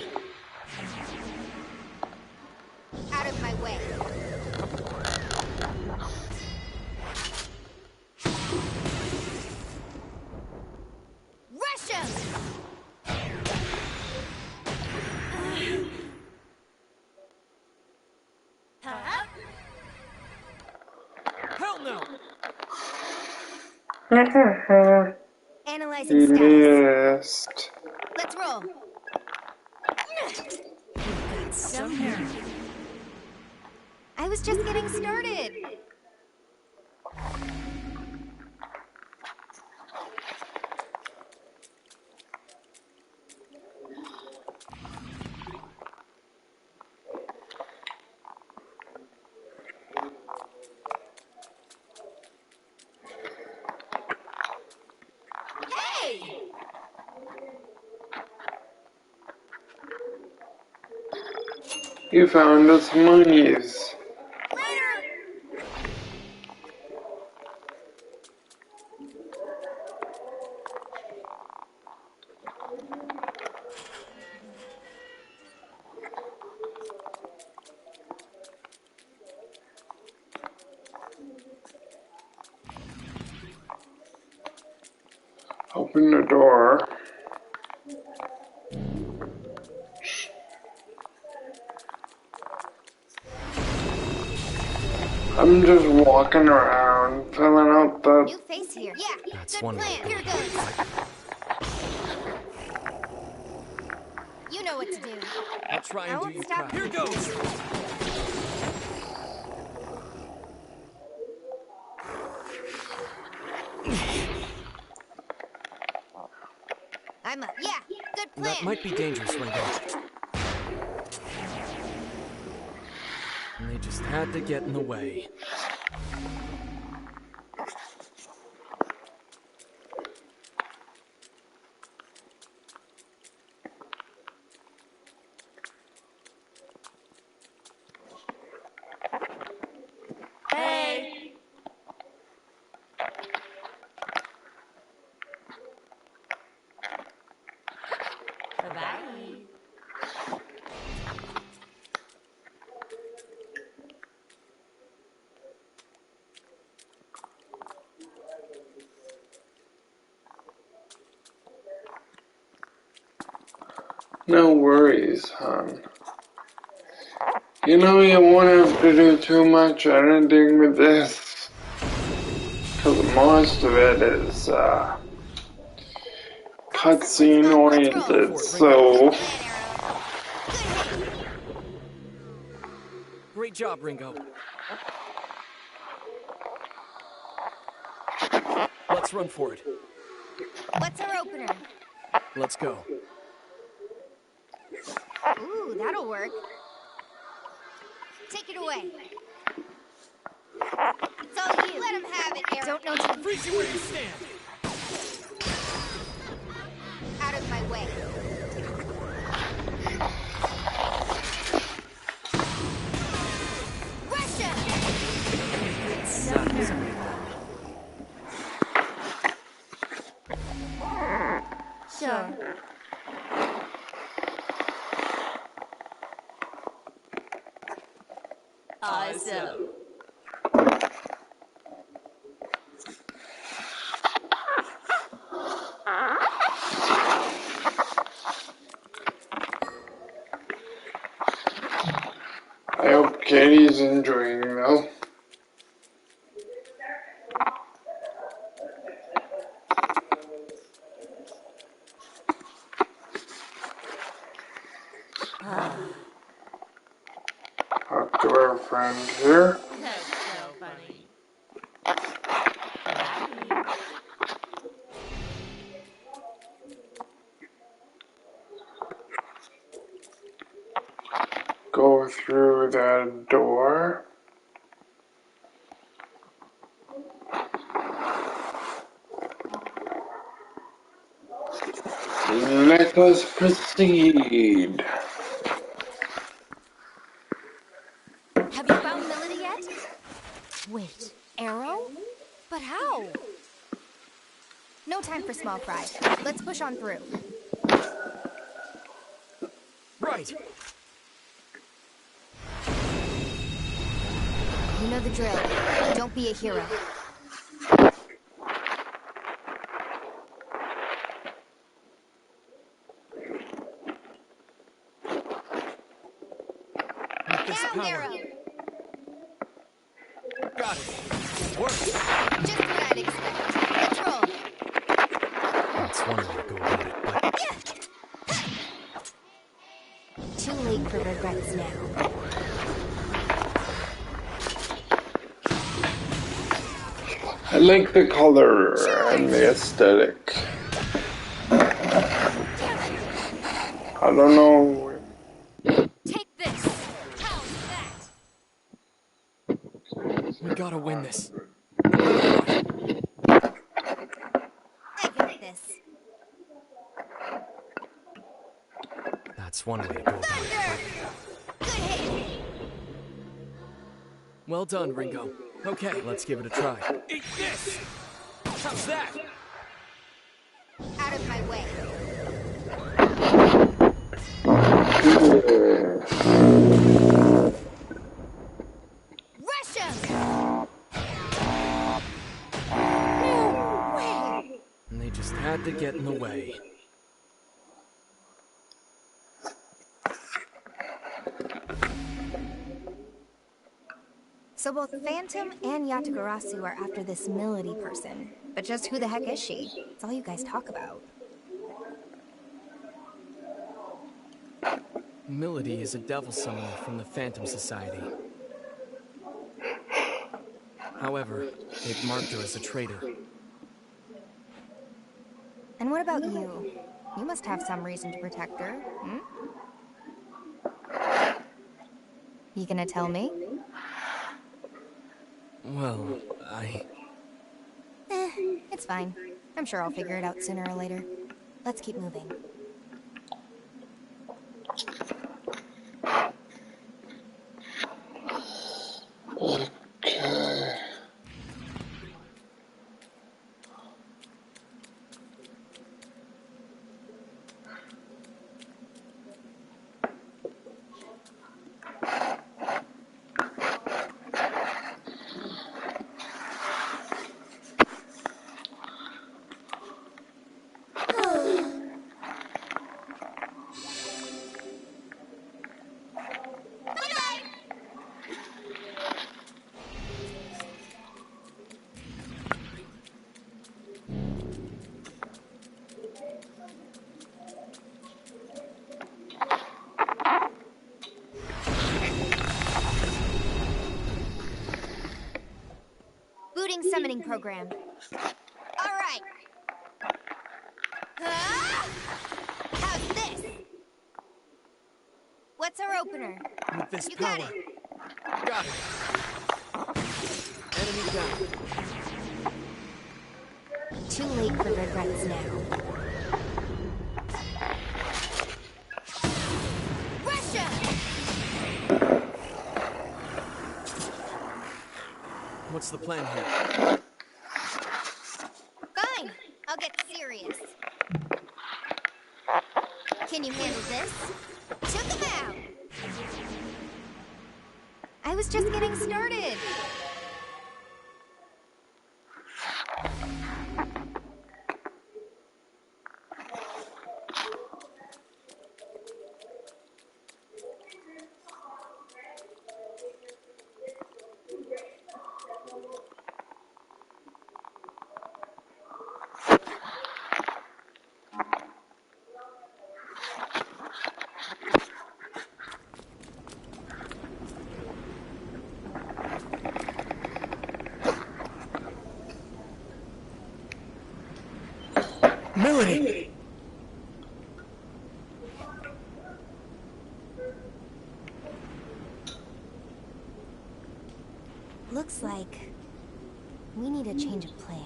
Out of my way. Rush him! Hell no! Analyzing status. List. Let's roll. Some nerve. I was just getting started. You found us monies. Open the door. I'm just walking around, filling out the... New face here. Yeah, That's good one plan. way. Here goes. You know what to do. I'll try I and do won't you stop. proud. Here goes! I'm up. Yeah, good plan. That might be dangerous, Ringo. And they just had to get in the way. Hey! Bye-bye. No worries, hon. You know you won't have to do too much editing with this. Because most of it is, cutscene oriented, so... Great job, Ringo. Let's run for it. What's our opener? Let's go. Ooh, that'll work. Take it away. It's all you. Let him have it, Eric. Don't know to Freeze you where you stand! out of my way. Russia! Sure. Awesome. I hope Katie's enjoying though. Talk to our friend here. That's so funny. Go through that door. Let us proceed. Have you found Melody yet? Wait, Arrow? But how? No time for small fry. Let's push on through. Right. You know the drill. Don't be a hero. With this Down, power. Arrow! Got it. Works. Just what I'd expect. Let's roll. That's one way to go about it, but Too late for regrets now. I like the color and the aesthetic. I don't know. Take this! How's that? we gotta win this. I got this. That's one way to go about it. Thunder! Good hit! Well done, Ringo. Okay, let's give it a try. Eat this! How's that? Out of my way. Rush him! No way! And they just had to get in the way. So both Phantom and Yatagarasu are after this Melody person. But just who the heck is she? It's all you guys talk about. Melody is a devil summoner from the Phantom Society. However, they've marked her as a traitor. And what about you? You must have some reason to protect her, hmm? You gonna tell me? Well, It's fine. I'm sure I'll figure it out sooner or later. Let's keep moving. Okay. Booting summoning program. All right. How's this? What's our opener? with this You power. got it. Got it. Enemy down. Too late for regrets now. Russia! What's the plan here? Fine. I'll get serious. Can you handle this? Took him out! I was just getting started. facility! Looks like we need a change of plan.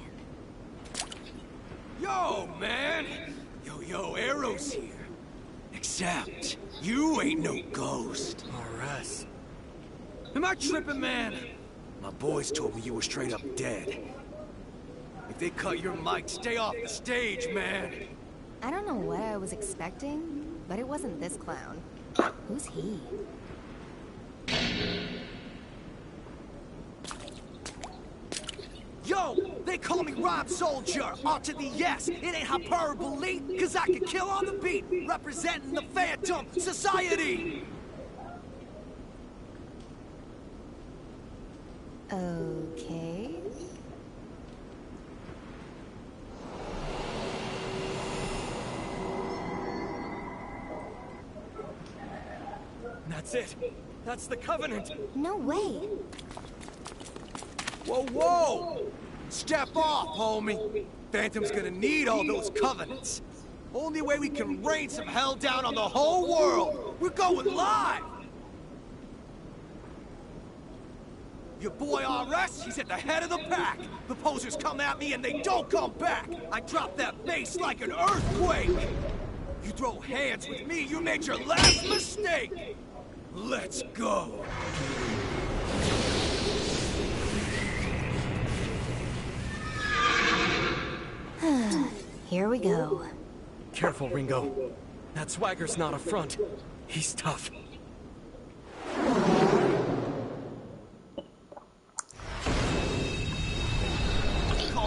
Yo, man! Yo, Arrow's here. Except, you ain't no ghost. Or us. Am I tripping, man? My boys told me you were straight up dead. If they cut your mic, stay off the stage, man. I don't know what I was expecting, but it wasn't this clown. Who's he? Yo, they call me Rob Soldier, R to the yes. It ain't hyperbole, cause I can kill on the beat, representing the Phantom Society. Okay. That's it. That's the Covenant. No way. Whoa! Step off, homie. Phantom's gonna need all those covenants. Only way we can rain some hell down on the whole world. We're going live. Your boy RS, he's at the head of the pack. The posers come at me and they don't come back. I drop that bass like an earthquake. You throw hands with me, you made your last mistake. Let's go. Here we go. Careful, Ringo. That swagger's not a front. He's tough.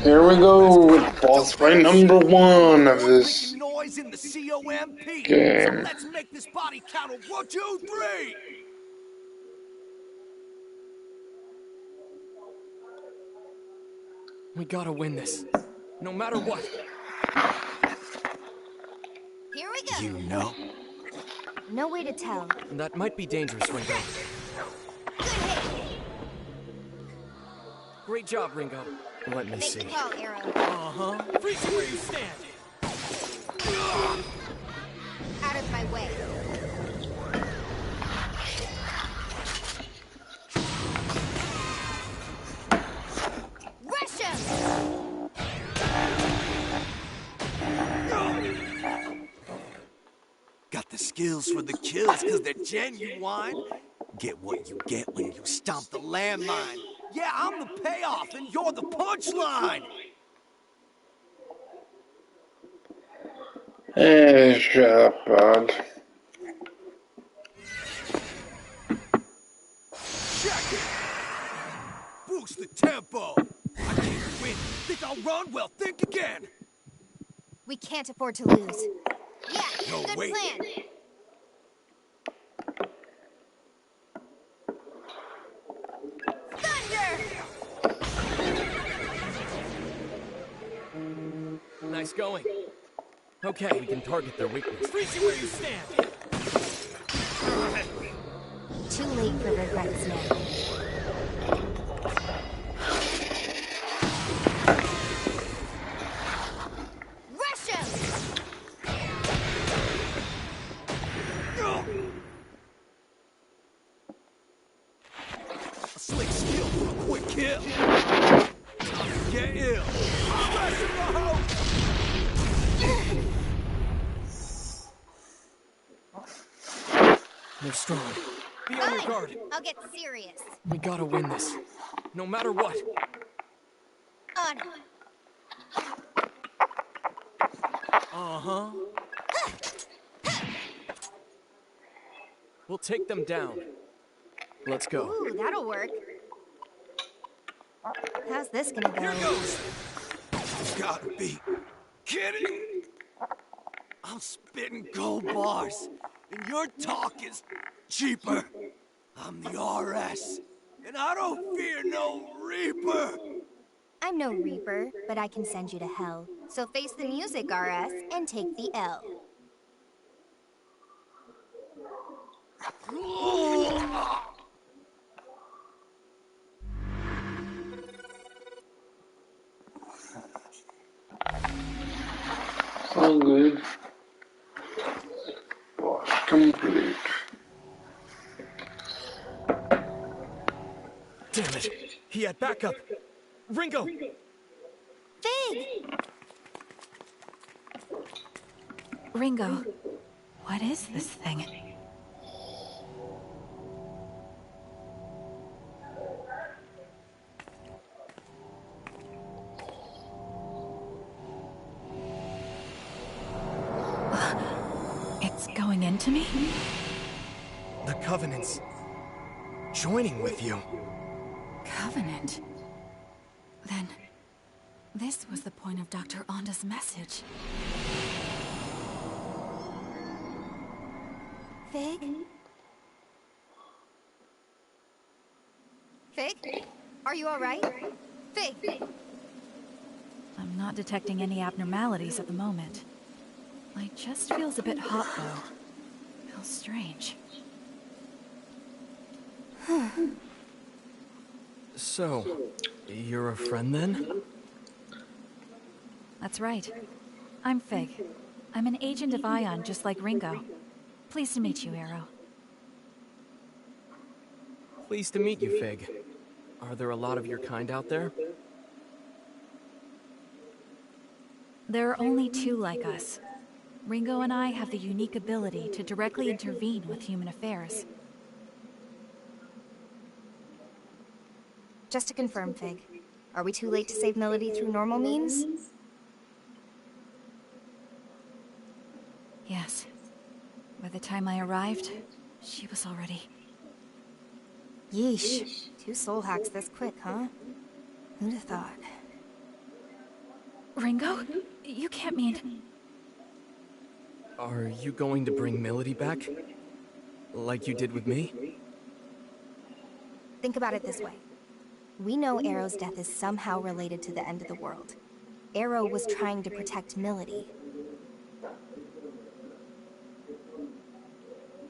Here we go with boss fight number 1 of this noise in the COMP. game. So let's make this body count of 1, 2, 3. We gotta win this. No matter what. Here we go. You know? No way to tell. That might be dangerous, Ringo. Good hit. Great job, Ringo. Let me Make see. the call, Arrow. Uh-huh. Freeze where you stand. Out of my way. Rush him! Got the skills for the kills because they're genuine. Get what you get when you stomp the landmine. Yeah, I'm the payoff and you're the punchline. Hey, shut up, bud. Check it. Boost the tempo. I can't win. Think I'll run? Well, think again. We can't afford to lose. Yeah, No, good wait. plan. Thunder! Nice going. Okay, we can target their weakness. Freeze where you stand. Too late for regrets now. Rush him! A slick skill for a quick kill. Get ill. Rush in the house. They're strong. Be on your guard. I'll get serious. We gotta win this. No matter what. On. Uh-huh. We'll take them down. Let's go. Ooh, that'll work. How's this gonna go? Here goes. You gotta be kidding. I'm spitting gold bars, and your talk is cheaper. I'm the RS, and I don't fear no Reaper. I'm no Reaper, but I can send you to hell. So face the music, RS, and take the L. complete. Damn it! He had backup! Ringo! Fig! Ringo, what is this thing? It's going into me? The Covenant's joining with you. Covenant? Then, this was the point of Dr. Onda's message. Fig? Fig? Are you alright? Fig! I'm not detecting any abnormalities at the moment. It just feels a bit hot, though. Feels strange. So, you're a friend then? That's right. I'm Fig. I'm an agent of Ion, just like Ringo. Pleased to meet you, Arrow. Pleased to meet you, Fig. Are there a lot of your kind out there? There are only two like us. Ringo and I have the unique ability to directly intervene with human affairs. Just to confirm, Fig, are we too late to save Melody through normal means? Yes. By the time I arrived, she was already... Yeesh. 2 soul hacks this quick, huh? Who'd have thought? Ringo? You can't mean... Are you going to bring Melody back? Like you did with me? Think about it this way. We know Arrow's death is somehow related to the end of the world. Arrow was trying to protect Melody.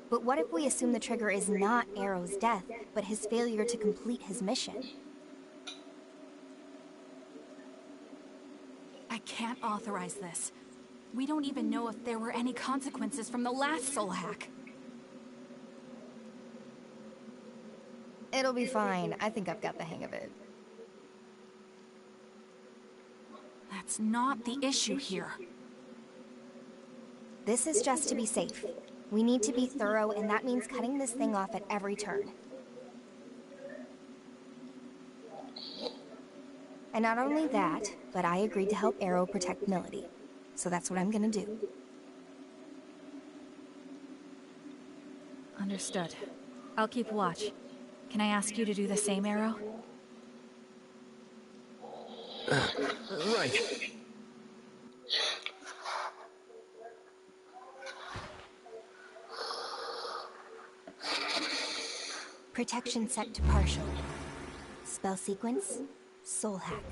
But what if we assume the trigger is not Arrow's death, but his failure to complete his mission? I can't authorize this. We don't even know if there were any consequences from the last soul hack. It'll be fine. I think I've got the hang of it. That's not the issue here. This is just to be safe. We need to be thorough, and that means cutting this thing off at every turn. And not only that, but I agreed to help Arrow protect Melody. So that's what I'm gonna do. Understood. I'll keep watch. Can I ask you to do the same, Arrow? Right. Protection set to partial. Spell sequence, soul hack.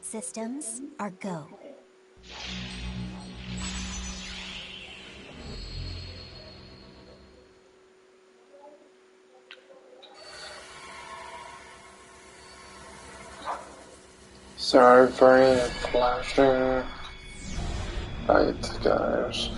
Systems are go. Sorry for any flashing lights, guys.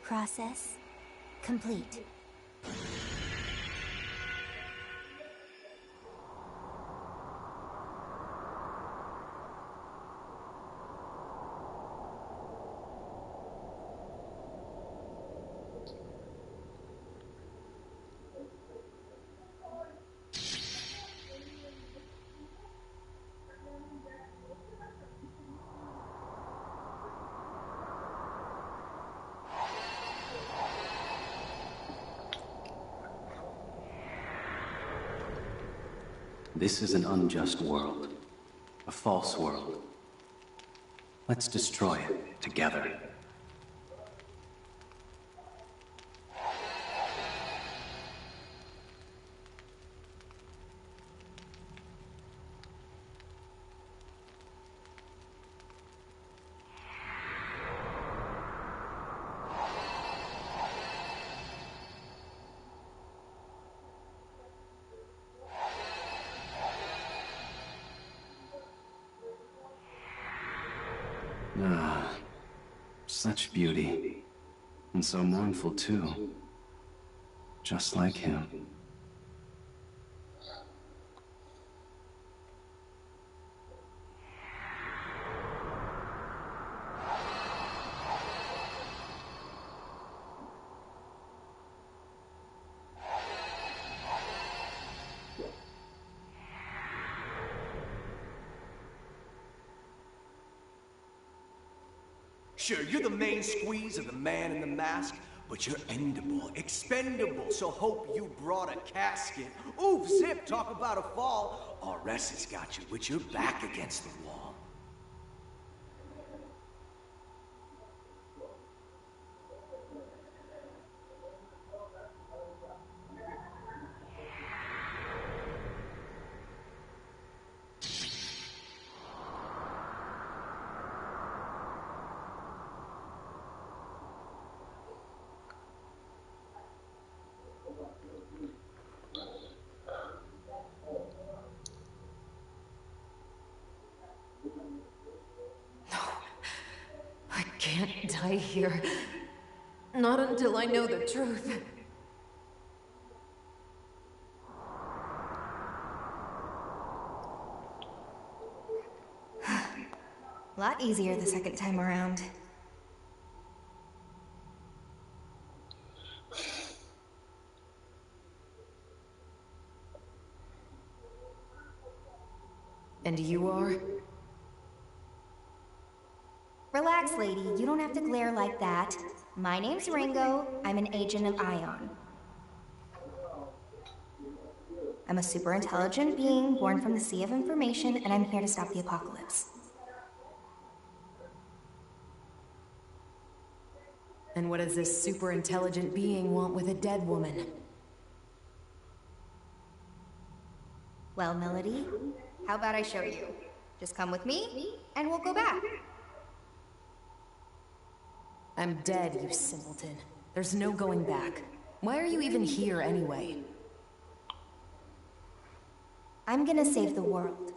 Process complete. This is an unjust world. A false world. Let's destroy it together. Ah, such beauty. And so mournful too. Just like him. Sure, you're the main squeeze of the man in the mask, but you're endable, expendable, so hope you brought a casket. Oof, zip, talk about a fall. RS has got you with your back against the wall. I can't die here. Not until I know the truth. A lot easier the second time around. And you are? Relax, lady. You don't have to glare like that. My name's Ringo. I'm an agent of Ion. I'm a super intelligent being born from the Sea of Information, and I'm here to stop the apocalypse. And what does this super intelligent being want with a dead woman? Well, Melody, how about I show you? Just come with me, and we'll go back. I'm dead, you simpleton. There's no going back. Why are you even here anyway? I'm gonna save the world.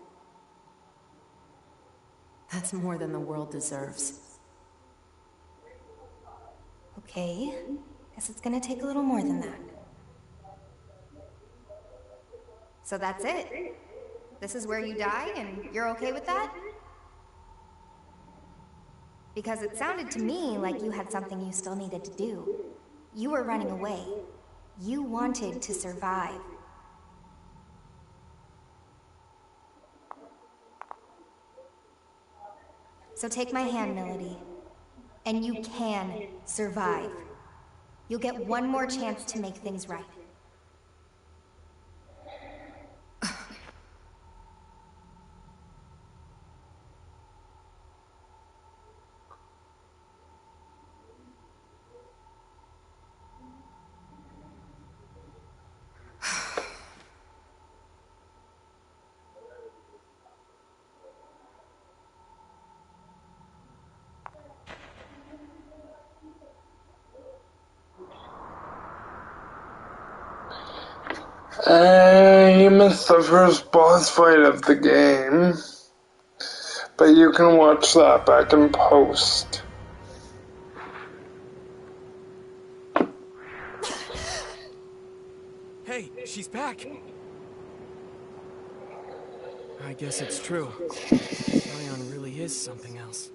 That's more than the world deserves. Okay, guess it's gonna take a little more than that. So that's it? This is where you die, and you're okay with that? Because it sounded to me like you had something you still needed to do. You were running away. You wanted to survive. So take my hand, Melody. And you can survive. You'll get one more chance to make things right. You missed the first boss fight of the game, but you can watch that back in post. Hey, she's back! I guess it's true. Ion really is something else.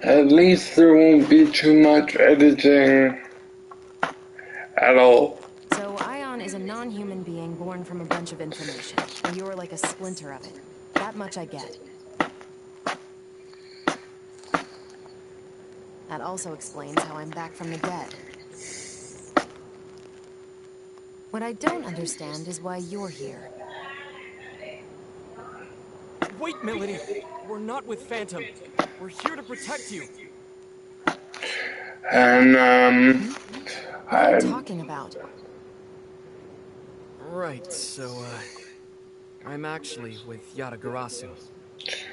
At least there won't be too much editing at all. So Ion is a non-human being born from a bunch of information, and you're like a splinter of it. That much I get. That also explains how I'm back from the dead. What I don't understand is why you're here. Wait, Melody! We're not with Phantom. We're here to protect you. And, What are you talking about? Right, so, I'm actually with Yatagarasu.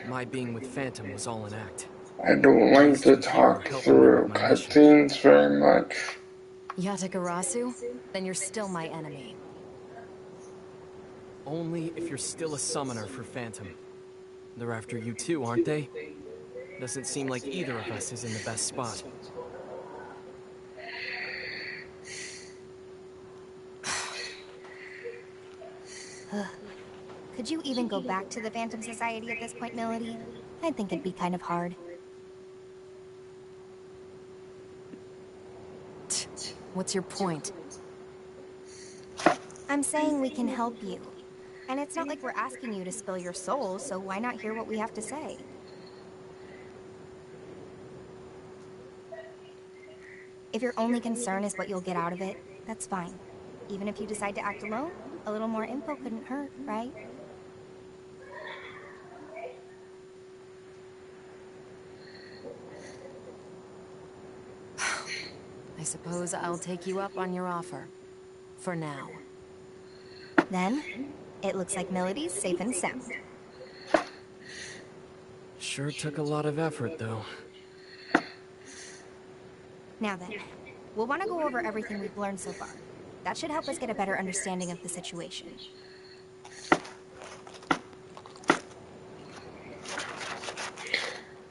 My being with Phantom was all an act. I don't like to talk through cutscenes very much. Yatagarasu? Then you're still my enemy. Only if you're still a summoner for Phantom. They're after you too, aren't they? Doesn't seem like either of us is in the best spot. Could you even go back to the Phantom Society at this point, Melody? I think it'd be kind of hard. What's your point? I'm saying we can help you. And it's not like we're asking you to spill your soul, so why not hear what we have to say? If your only concern is what you'll get out of it, that's fine. Even if you decide to act alone, a little more info couldn't hurt, right? I suppose I'll take you up on your offer. For now. Then, it looks like Melody's safe and sound. Sure took a lot of effort, though. Now then, we'll want to go over everything we've learned so far. That should help us get a better understanding of the situation.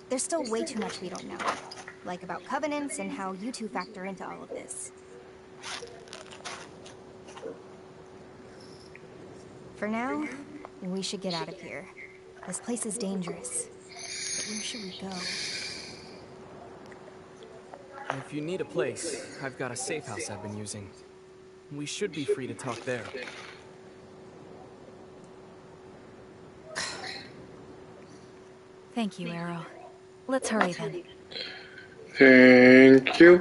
There's still way too much we don't know. Like about covenants and how you two factor into all of this. For now, we should get out of here. This place is dangerous. But where should we go? If you need a place, I've got a safe house I've been using. We should be free to talk there. Thank you, Arrow. Let's hurry then. Thank you.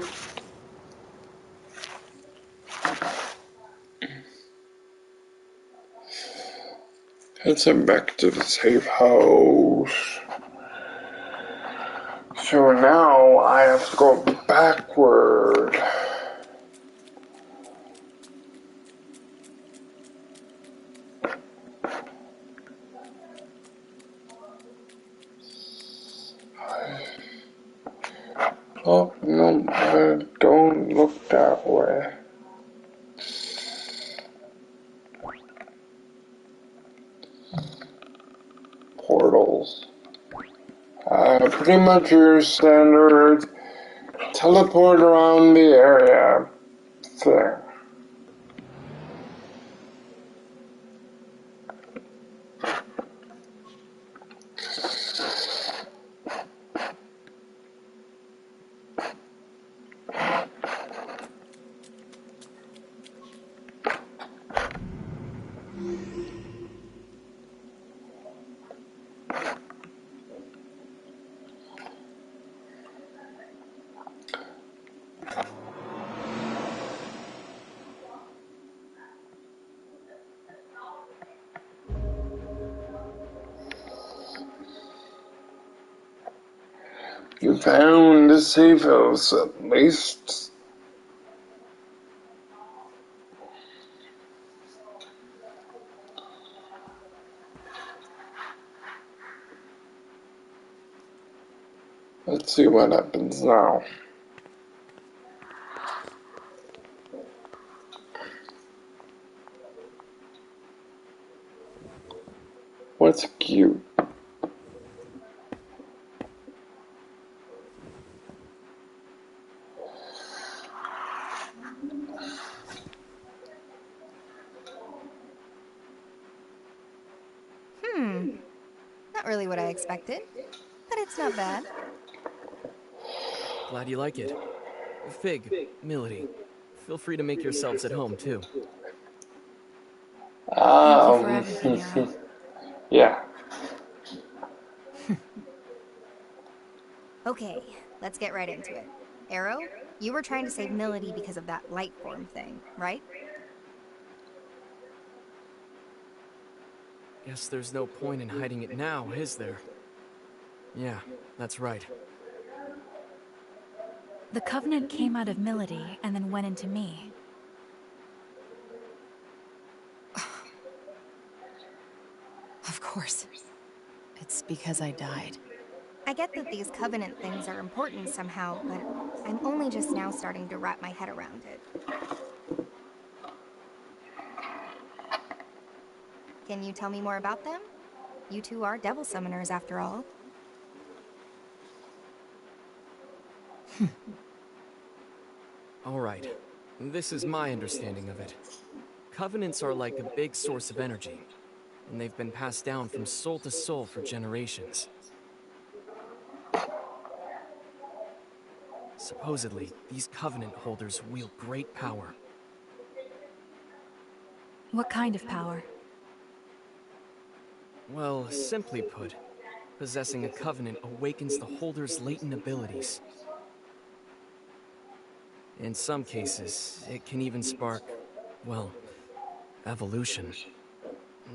Let's head back to the safe house. So now I have to go backward. Oh, no, don't look that way. Portals. Pretty much your standard teleport around the area thing. You found the safe house at least. Let's see what happens now. What's cute? Not really what I expected, but it's not bad. Glad you like it. Fig, Milady, feel free to make yourselves at home, too. Thank you for everything, Arrow. Yeah. Okay, let's get right into it. Arrow, you were trying to save Milady because of that light form thing, right? Guess there's no point in hiding it now, is there? Yeah, that's right. The Covenant came out of Milady and then went into me. Of course. It's because I died. I get that these Covenant things are important somehow, but I'm only just now starting to wrap my head around it. Can you tell me more about them? You two are devil summoners after all. All right. This is my understanding of it. Covenants are like a big source of energy, and they've been passed down from soul to soul for generations. Supposedly, these Covenant holders wield great power. What kind of power? Well, simply put, possessing a Covenant awakens the holder's latent abilities. In some cases, it can even spark, well, evolution.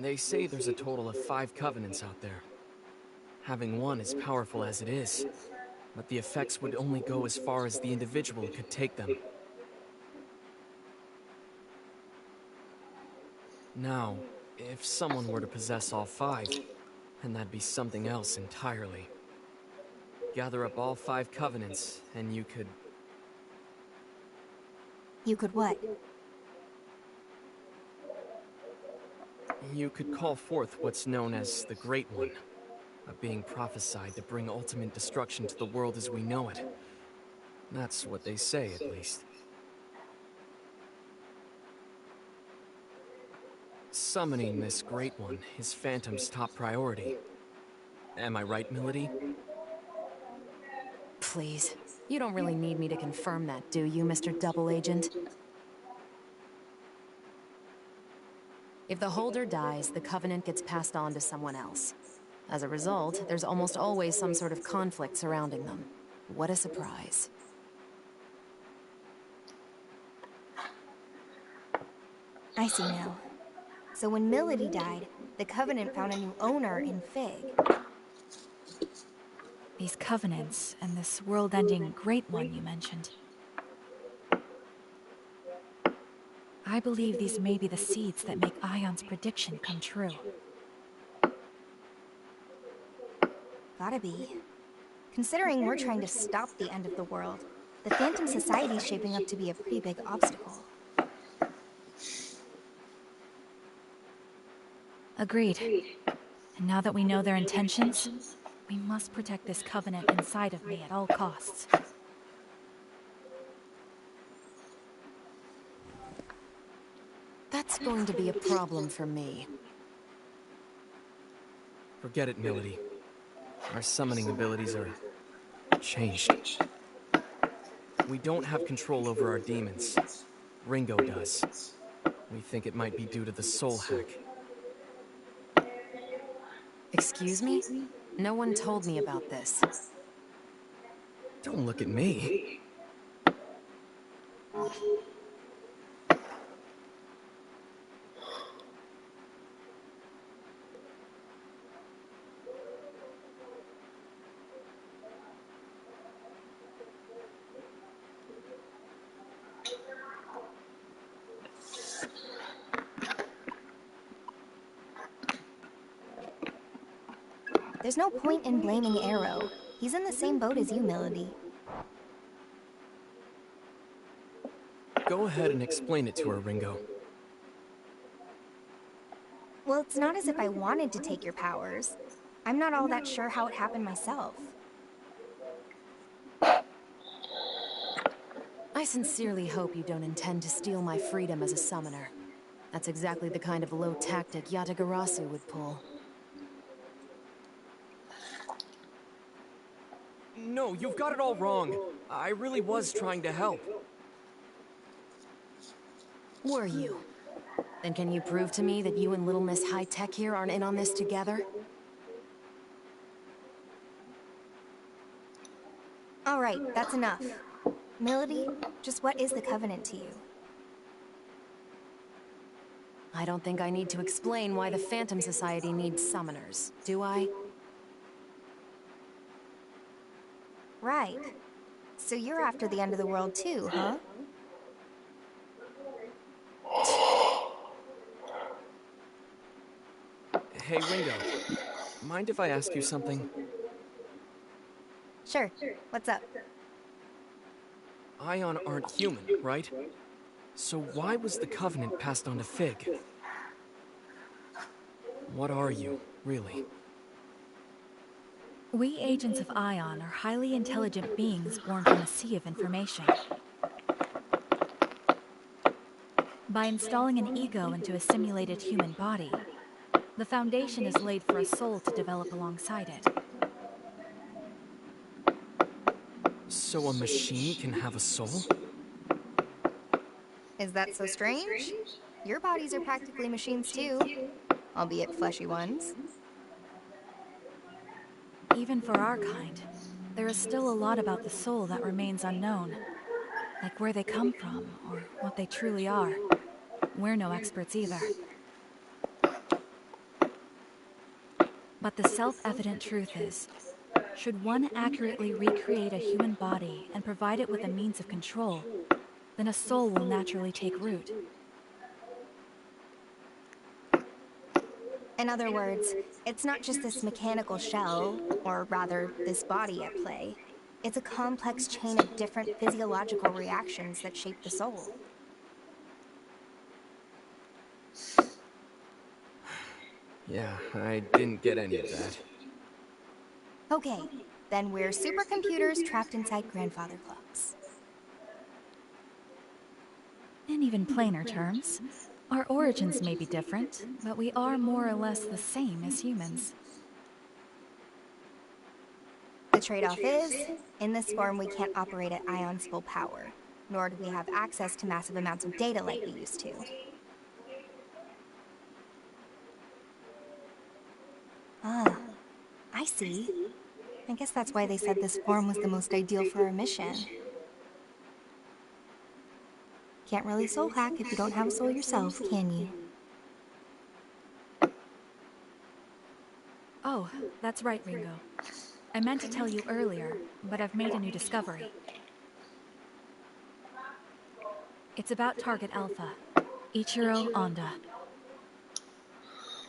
They say there's a total of 5 Covenants out there. Having one is powerful as it is, but the effects would only go as far as the individual could take them. Now, if someone were to possess all 5, then that'd be something else entirely. Gather up all 5 Covenants, and you could... You could what? You could call forth what's known as the Great One, a being prophesied to bring ultimate destruction to the world as we know it. That's what they say, at least. Summoning this Great One is Phantom's top priority. Am I right, Milady? Please. You don't really need me to confirm that, do you, Mr. Double Agent? If the holder dies, the Covenant gets passed on to someone else. As a result, there's almost always some sort of conflict surrounding them. What a surprise. I see now. So when Milady died, the Covenant found a new owner in Fig. These Covenants and this world-ending Great One you mentioned. I believe these may be the seeds that make Ion's prediction come true. Gotta be. Considering we're trying to stop the end of the world, the Phantom Society's shaping up to be a pretty big obstacle. Agreed. And now that we know their intentions, we must protect this Covenant inside of me at all costs. That's going to be a problem for me. Forget it, Milady. Our summoning abilities are... changed. We don't have control over our demons. Ringo does. We think it might be due to the soul hack. Excuse me? No one told me about this. Don't look at me. There's no point in blaming Arrow. He's in the same boat as you, Milady. Go ahead and explain it to her, Ringo. Well, it's not as if I wanted to take your powers. I'm not all that sure how it happened myself. I sincerely hope you don't intend to steal my freedom as a summoner. That's exactly the kind of low tactic Yatagarasu would pull. No, you've got it all wrong. I really was trying to help. Were you? Then can you prove to me that you and Little Miss High Tech here aren't in on this together? All right, that's enough. Milady, just what is the Covenant to you? I don't think I need to explain why the Phantom Society needs summoners, do I? Right. So you're after the end of the world too, huh? Hey, Ringo. Mind if I ask you something? Sure. What's up? Ion aren't human, right? So why was the Covenant passed on to Fig? What are you, really? We agents of Ion are highly intelligent beings born from a sea of information. By installing an ego into a simulated human body, the foundation is laid for a soul to develop alongside it. So a machine can have a soul? Is that so strange? Your bodies are practically machines too, albeit fleshy ones. Even for our kind, there is still a lot about the soul that remains unknown. Like where they come from, or what they truly are. We're no experts either. But the self-evident truth is, should one accurately recreate a human body and provide it with a means of control, then a soul will naturally take root. In other words, it's not just this mechanical shell, or rather, this body at play. It's a complex chain of different physiological reactions that shape the soul. Yeah, I didn't get any of that. Okay, then we're supercomputers trapped inside grandfather clocks. In even plainer terms, our origins may be different, but we are more or less the same as humans. The trade-off is, in this form we can't operate at Ion's full power, nor do we have access to massive amounts of data like we used to. Ah, I see. I guess that's why they said this form was the most ideal for our mission. Can't really soul hack if you don't have a soul yourself, can you? Oh, that's right, Ringo. I meant to tell you earlier, but I've made a new discovery. It's about Target Alpha, Ichiro Honda.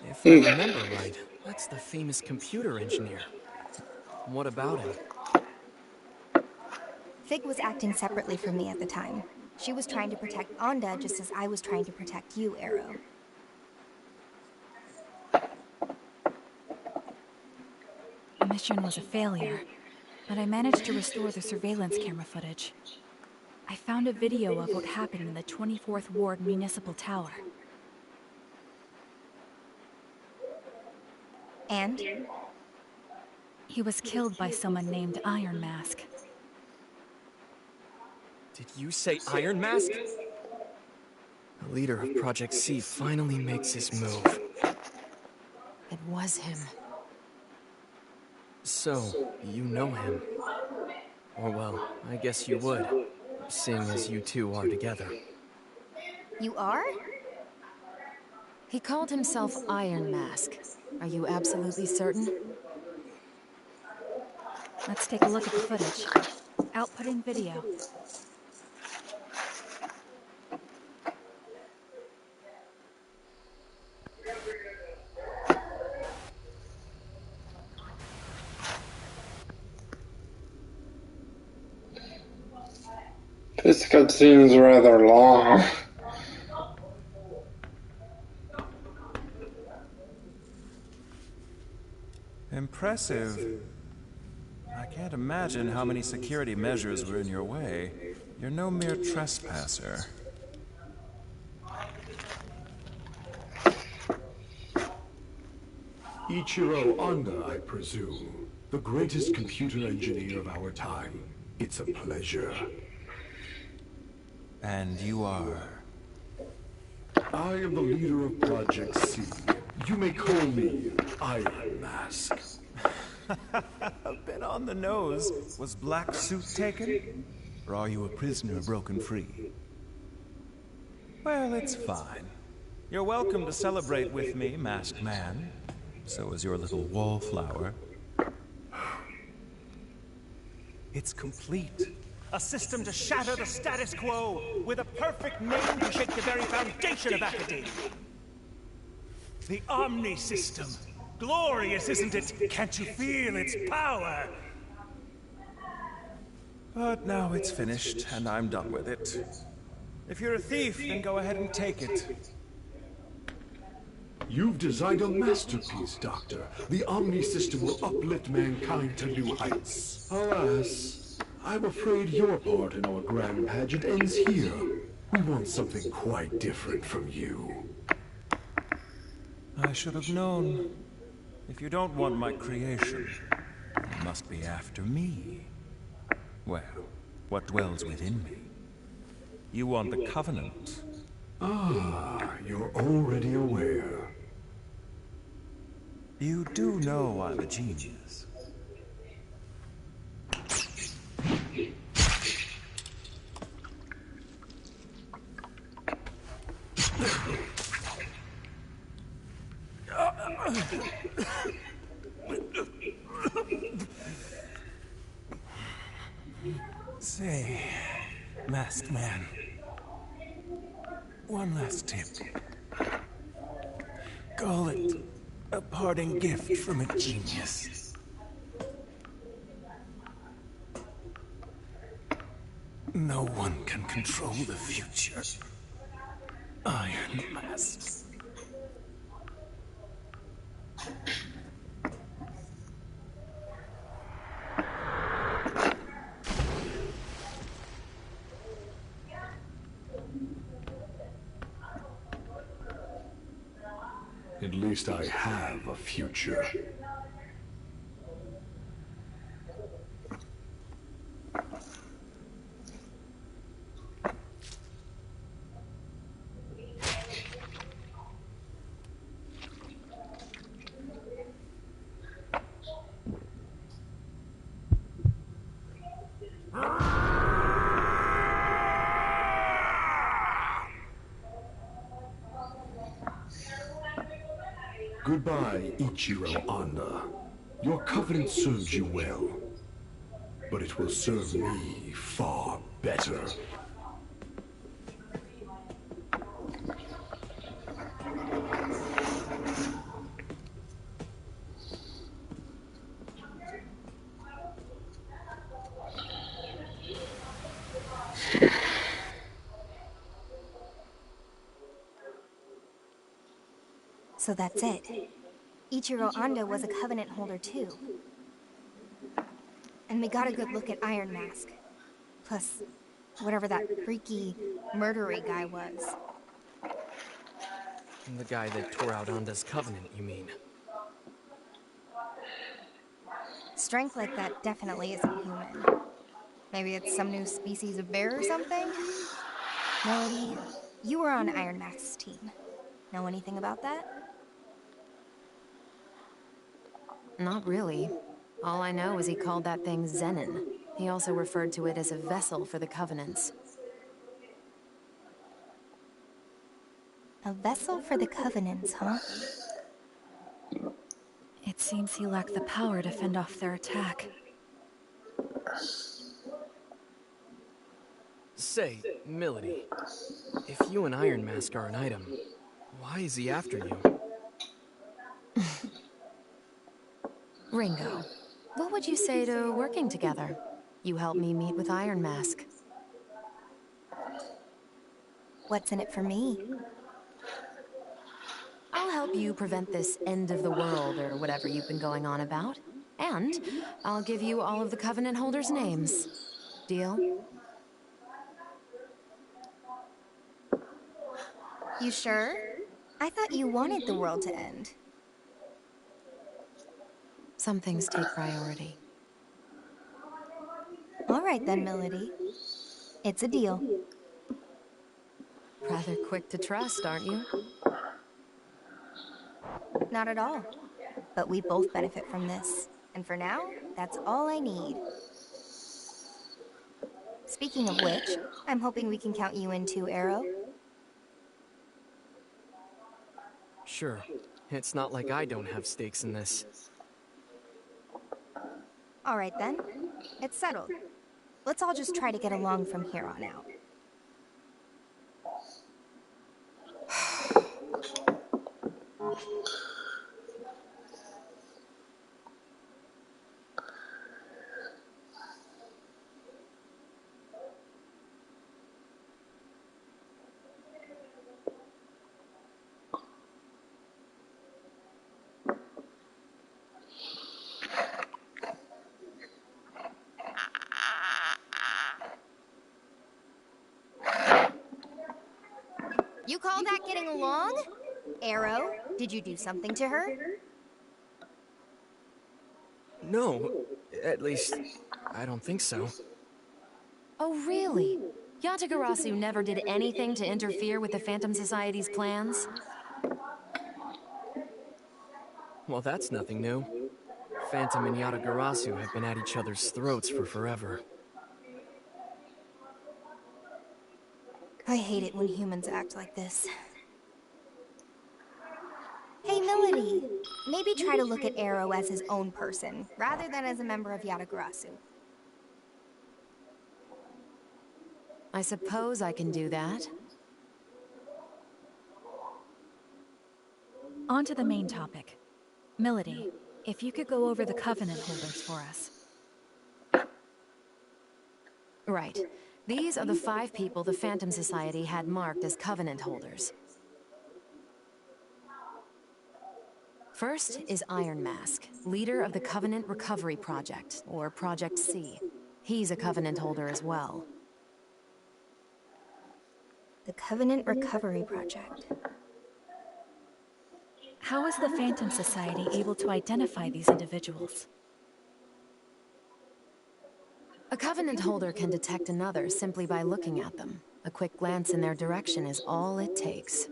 If I remember right, that's the famous computer engineer. What about him? Fig was acting separately from me at the time. She was trying to protect Onda just as I was trying to protect you, Arrow. The mission was a failure, but I managed to restore the surveillance camera footage. I found a video of what happened in the 24th Ward Municipal Tower. And? He was killed by someone named Iron Mask. Did you say Iron Mask? The leader of Project C finally makes his move. It was him. So, you know him. Or well, I guess you would, seeing as you two are together. You are? He called himself Iron Mask. Are you absolutely certain? Let's take a look at the footage. Outputting video. This cutscene is rather long. Impressive. I can't imagine how many security measures were in your way. You're no mere trespasser. Ichiro Honda, I presume. The greatest computer engineer of our time. It's a pleasure. And you are? I am the leader of Project C. You may call me Iron Mask. A bit on the nose. Was Black Suit taken? Or are you a prisoner broken free? Well, it's fine. You're welcome to celebrate with me, Masked Man. So is your little wallflower. It's complete. A system to shatter the status quo, with a perfect name to shake the very foundation of academia. The Omni System. Glorious, isn't it? Can't you feel its power? But now it's finished, and I'm done with it. If you're a thief, then go ahead and take it. You've designed a masterpiece, Doctor. The Omni System will uplift mankind to new heights. Alas, I'm afraid your part in our grand pageant ends here. We want something quite different from you. I should have known. If you don't want my creation, you must be after me. Well, what dwells within me? You want the Covenant. Ah, you're already aware. You do know I'm a genius. Say, Masked Man, one last tip. Call it a parting gift from a genius. No one can control the future. Iron Mask. At least I have a future. Goodbye, Ichiro Honda. Your Covenant served you well, but it will serve me far better. So that's it. Ichiro Honda was a Covenant holder too. And we got a good look at Iron Mask. Plus, whatever that freaky, murdery guy was. The guy that tore out Honda's Covenant, you mean? Strength like that definitely isn't human. Maybe it's some new species of bear or something? Melody, you were on Iron Mask's team. Know anything about that? Not really. All I know is he called that thing Zenon. He also referred to it as a vessel for the Covenants. A vessel for the Covenants, huh? It seems he lacked the power to fend off their attack. Say, Melody, if you and Iron Mask are an item, why is he after you? Ringo, what would you say to working together? You help me meet with Iron Mask. What's in it for me? I'll help you prevent this end of the world or whatever you've been going on about. And I'll give you all of the Covenant holders' names. Deal? You sure? I thought you wanted the world to end. Some things take priority. All right then, Melody. It's a deal. Rather quick to trust, aren't you? Not at all. But we both benefit from this. And for now, that's all I need. Speaking of which, I'm hoping we can count you in too, Arrow. Sure. It's not like I don't have stakes in this. All right then. It's settled. Let's all just try to get along from here on out. You call that getting along? Arrow, did you do something to her? No, at least, I don't think so. Oh, really? Yatagarasu never did anything to interfere with the Phantom Society's plans? Well, that's nothing new. Phantom and Yatagarasu have been at each other's throats for forever. I hate it when humans act like this. Hey, Melody. Maybe try to look at Arrow as his own person, rather than as a member of Yatagarasu. I suppose I can do that. On to the main topic. Melody, if you could go over the Covenant holders for us. Right. These are the 5 people the Phantom Society had marked as Covenant holders. First is Iron Mask, leader of the Covenant Recovery Project, or Project C. He's a Covenant holder as well. The Covenant Recovery Project. How is the Phantom Society able to identify these individuals? A Covenant holder can detect another simply by looking at them. A quick glance in their direction is all it takes.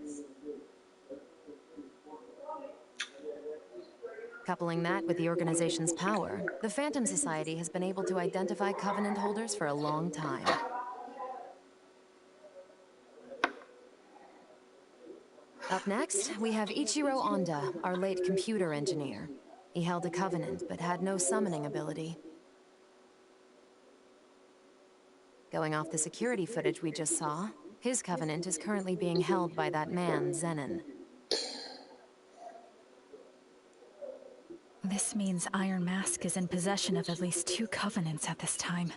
Coupling that with the organization's power, the Phantom Society has been able to identify Covenant holders for a long time. Up next, we have Ichiro Onda, our late computer engineer. He held a Covenant, but had no summoning ability. Going off the security footage we just saw, his Covenant is currently being held by that man, Zenon. This means Iron Mask is in possession of at least 2 Covenants at this time.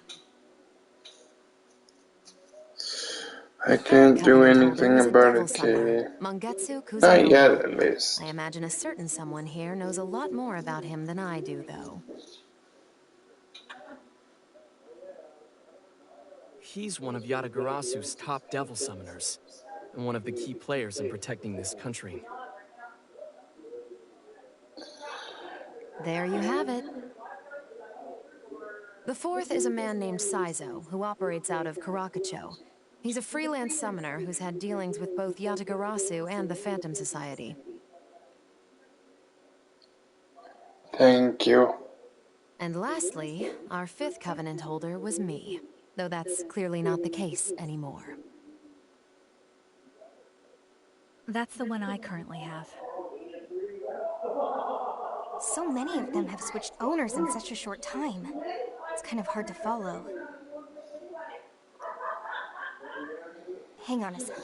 I can't do anything about it, Katie. Not yet, at least. I imagine a certain someone here knows a lot more about him than I do, though. He's one of Yatagarasu's top devil summoners, and one of the key players in protecting this country. There you have it. The 4th is a man named Saizo, who operates out of Karakacho. He's a freelance summoner who's had dealings with both Yatagarasu and the Phantom Society. Thank you. And lastly, our 5th Covenant holder was me, though that's clearly not the case anymore. That's the one I currently have. So many of them have switched owners in such a short time. It's kind of hard to follow. Hang on a sec.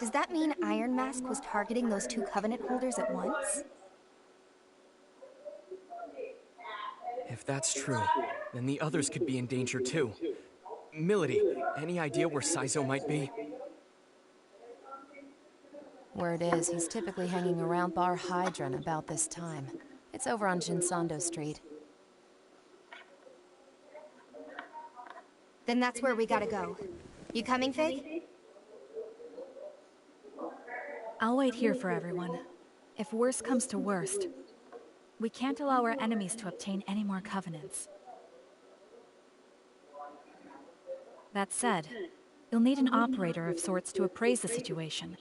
Does that mean Iron Mask was targeting those 2 Covenant holders at once? If that's true, then the others could be in danger too. Melody, any idea where Saizo might be? Word is, he's typically hanging around Bar Hydron about this time. It's over on Jinsando Street. Then that's where we gotta go. You coming, Fig? I'll wait here for everyone. If worst comes to worst, we can't allow our enemies to obtain any more covenants. That said, you'll need an operator of sorts to appraise the situation,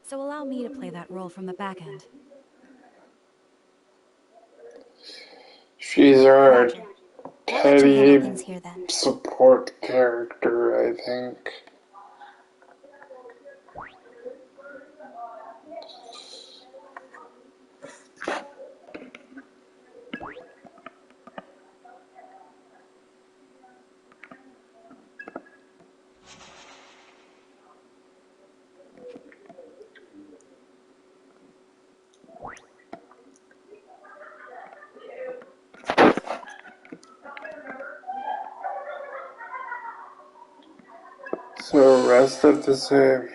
so allow me to play that role from the back end. She's our Teddy support character, I think. So rest of the safe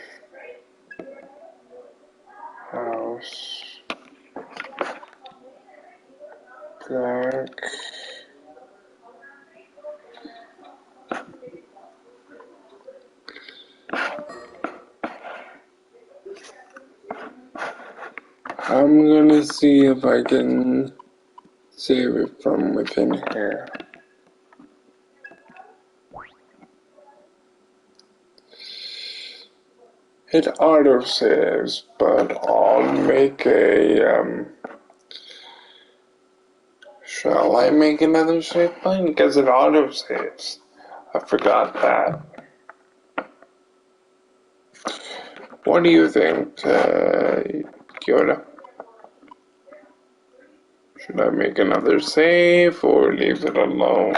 house. Back. I'm gonna see if I can save it from within here. It auto-saves, but I'll make a, shall I make another save point? Because it auto-saves. I forgot that. What do you think, Yoda? Should I make another save or leave it alone?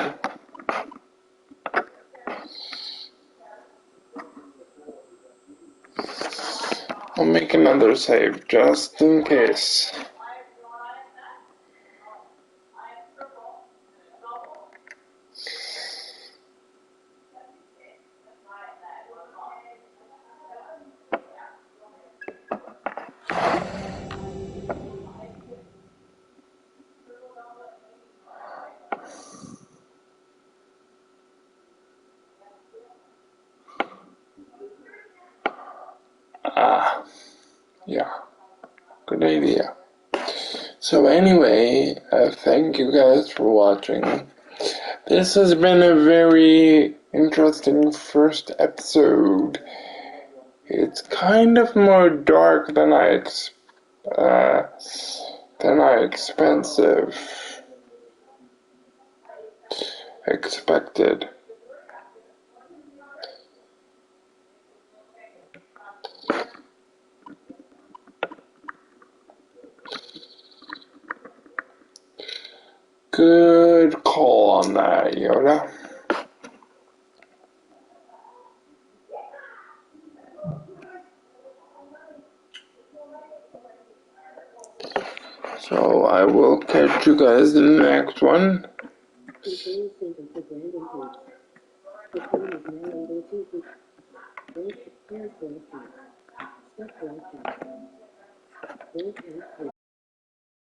I'll make another save just in case. Yeah, good idea. So anyway, thank you guys for watching. This has been a very interesting first episode. It's kind of more dark than I expected. Good call on that, Yoda. So I will catch you guys in the next one. Control center for Brandon Hood. The phone is now able to broadcast. Stop broadcast. Broadcast.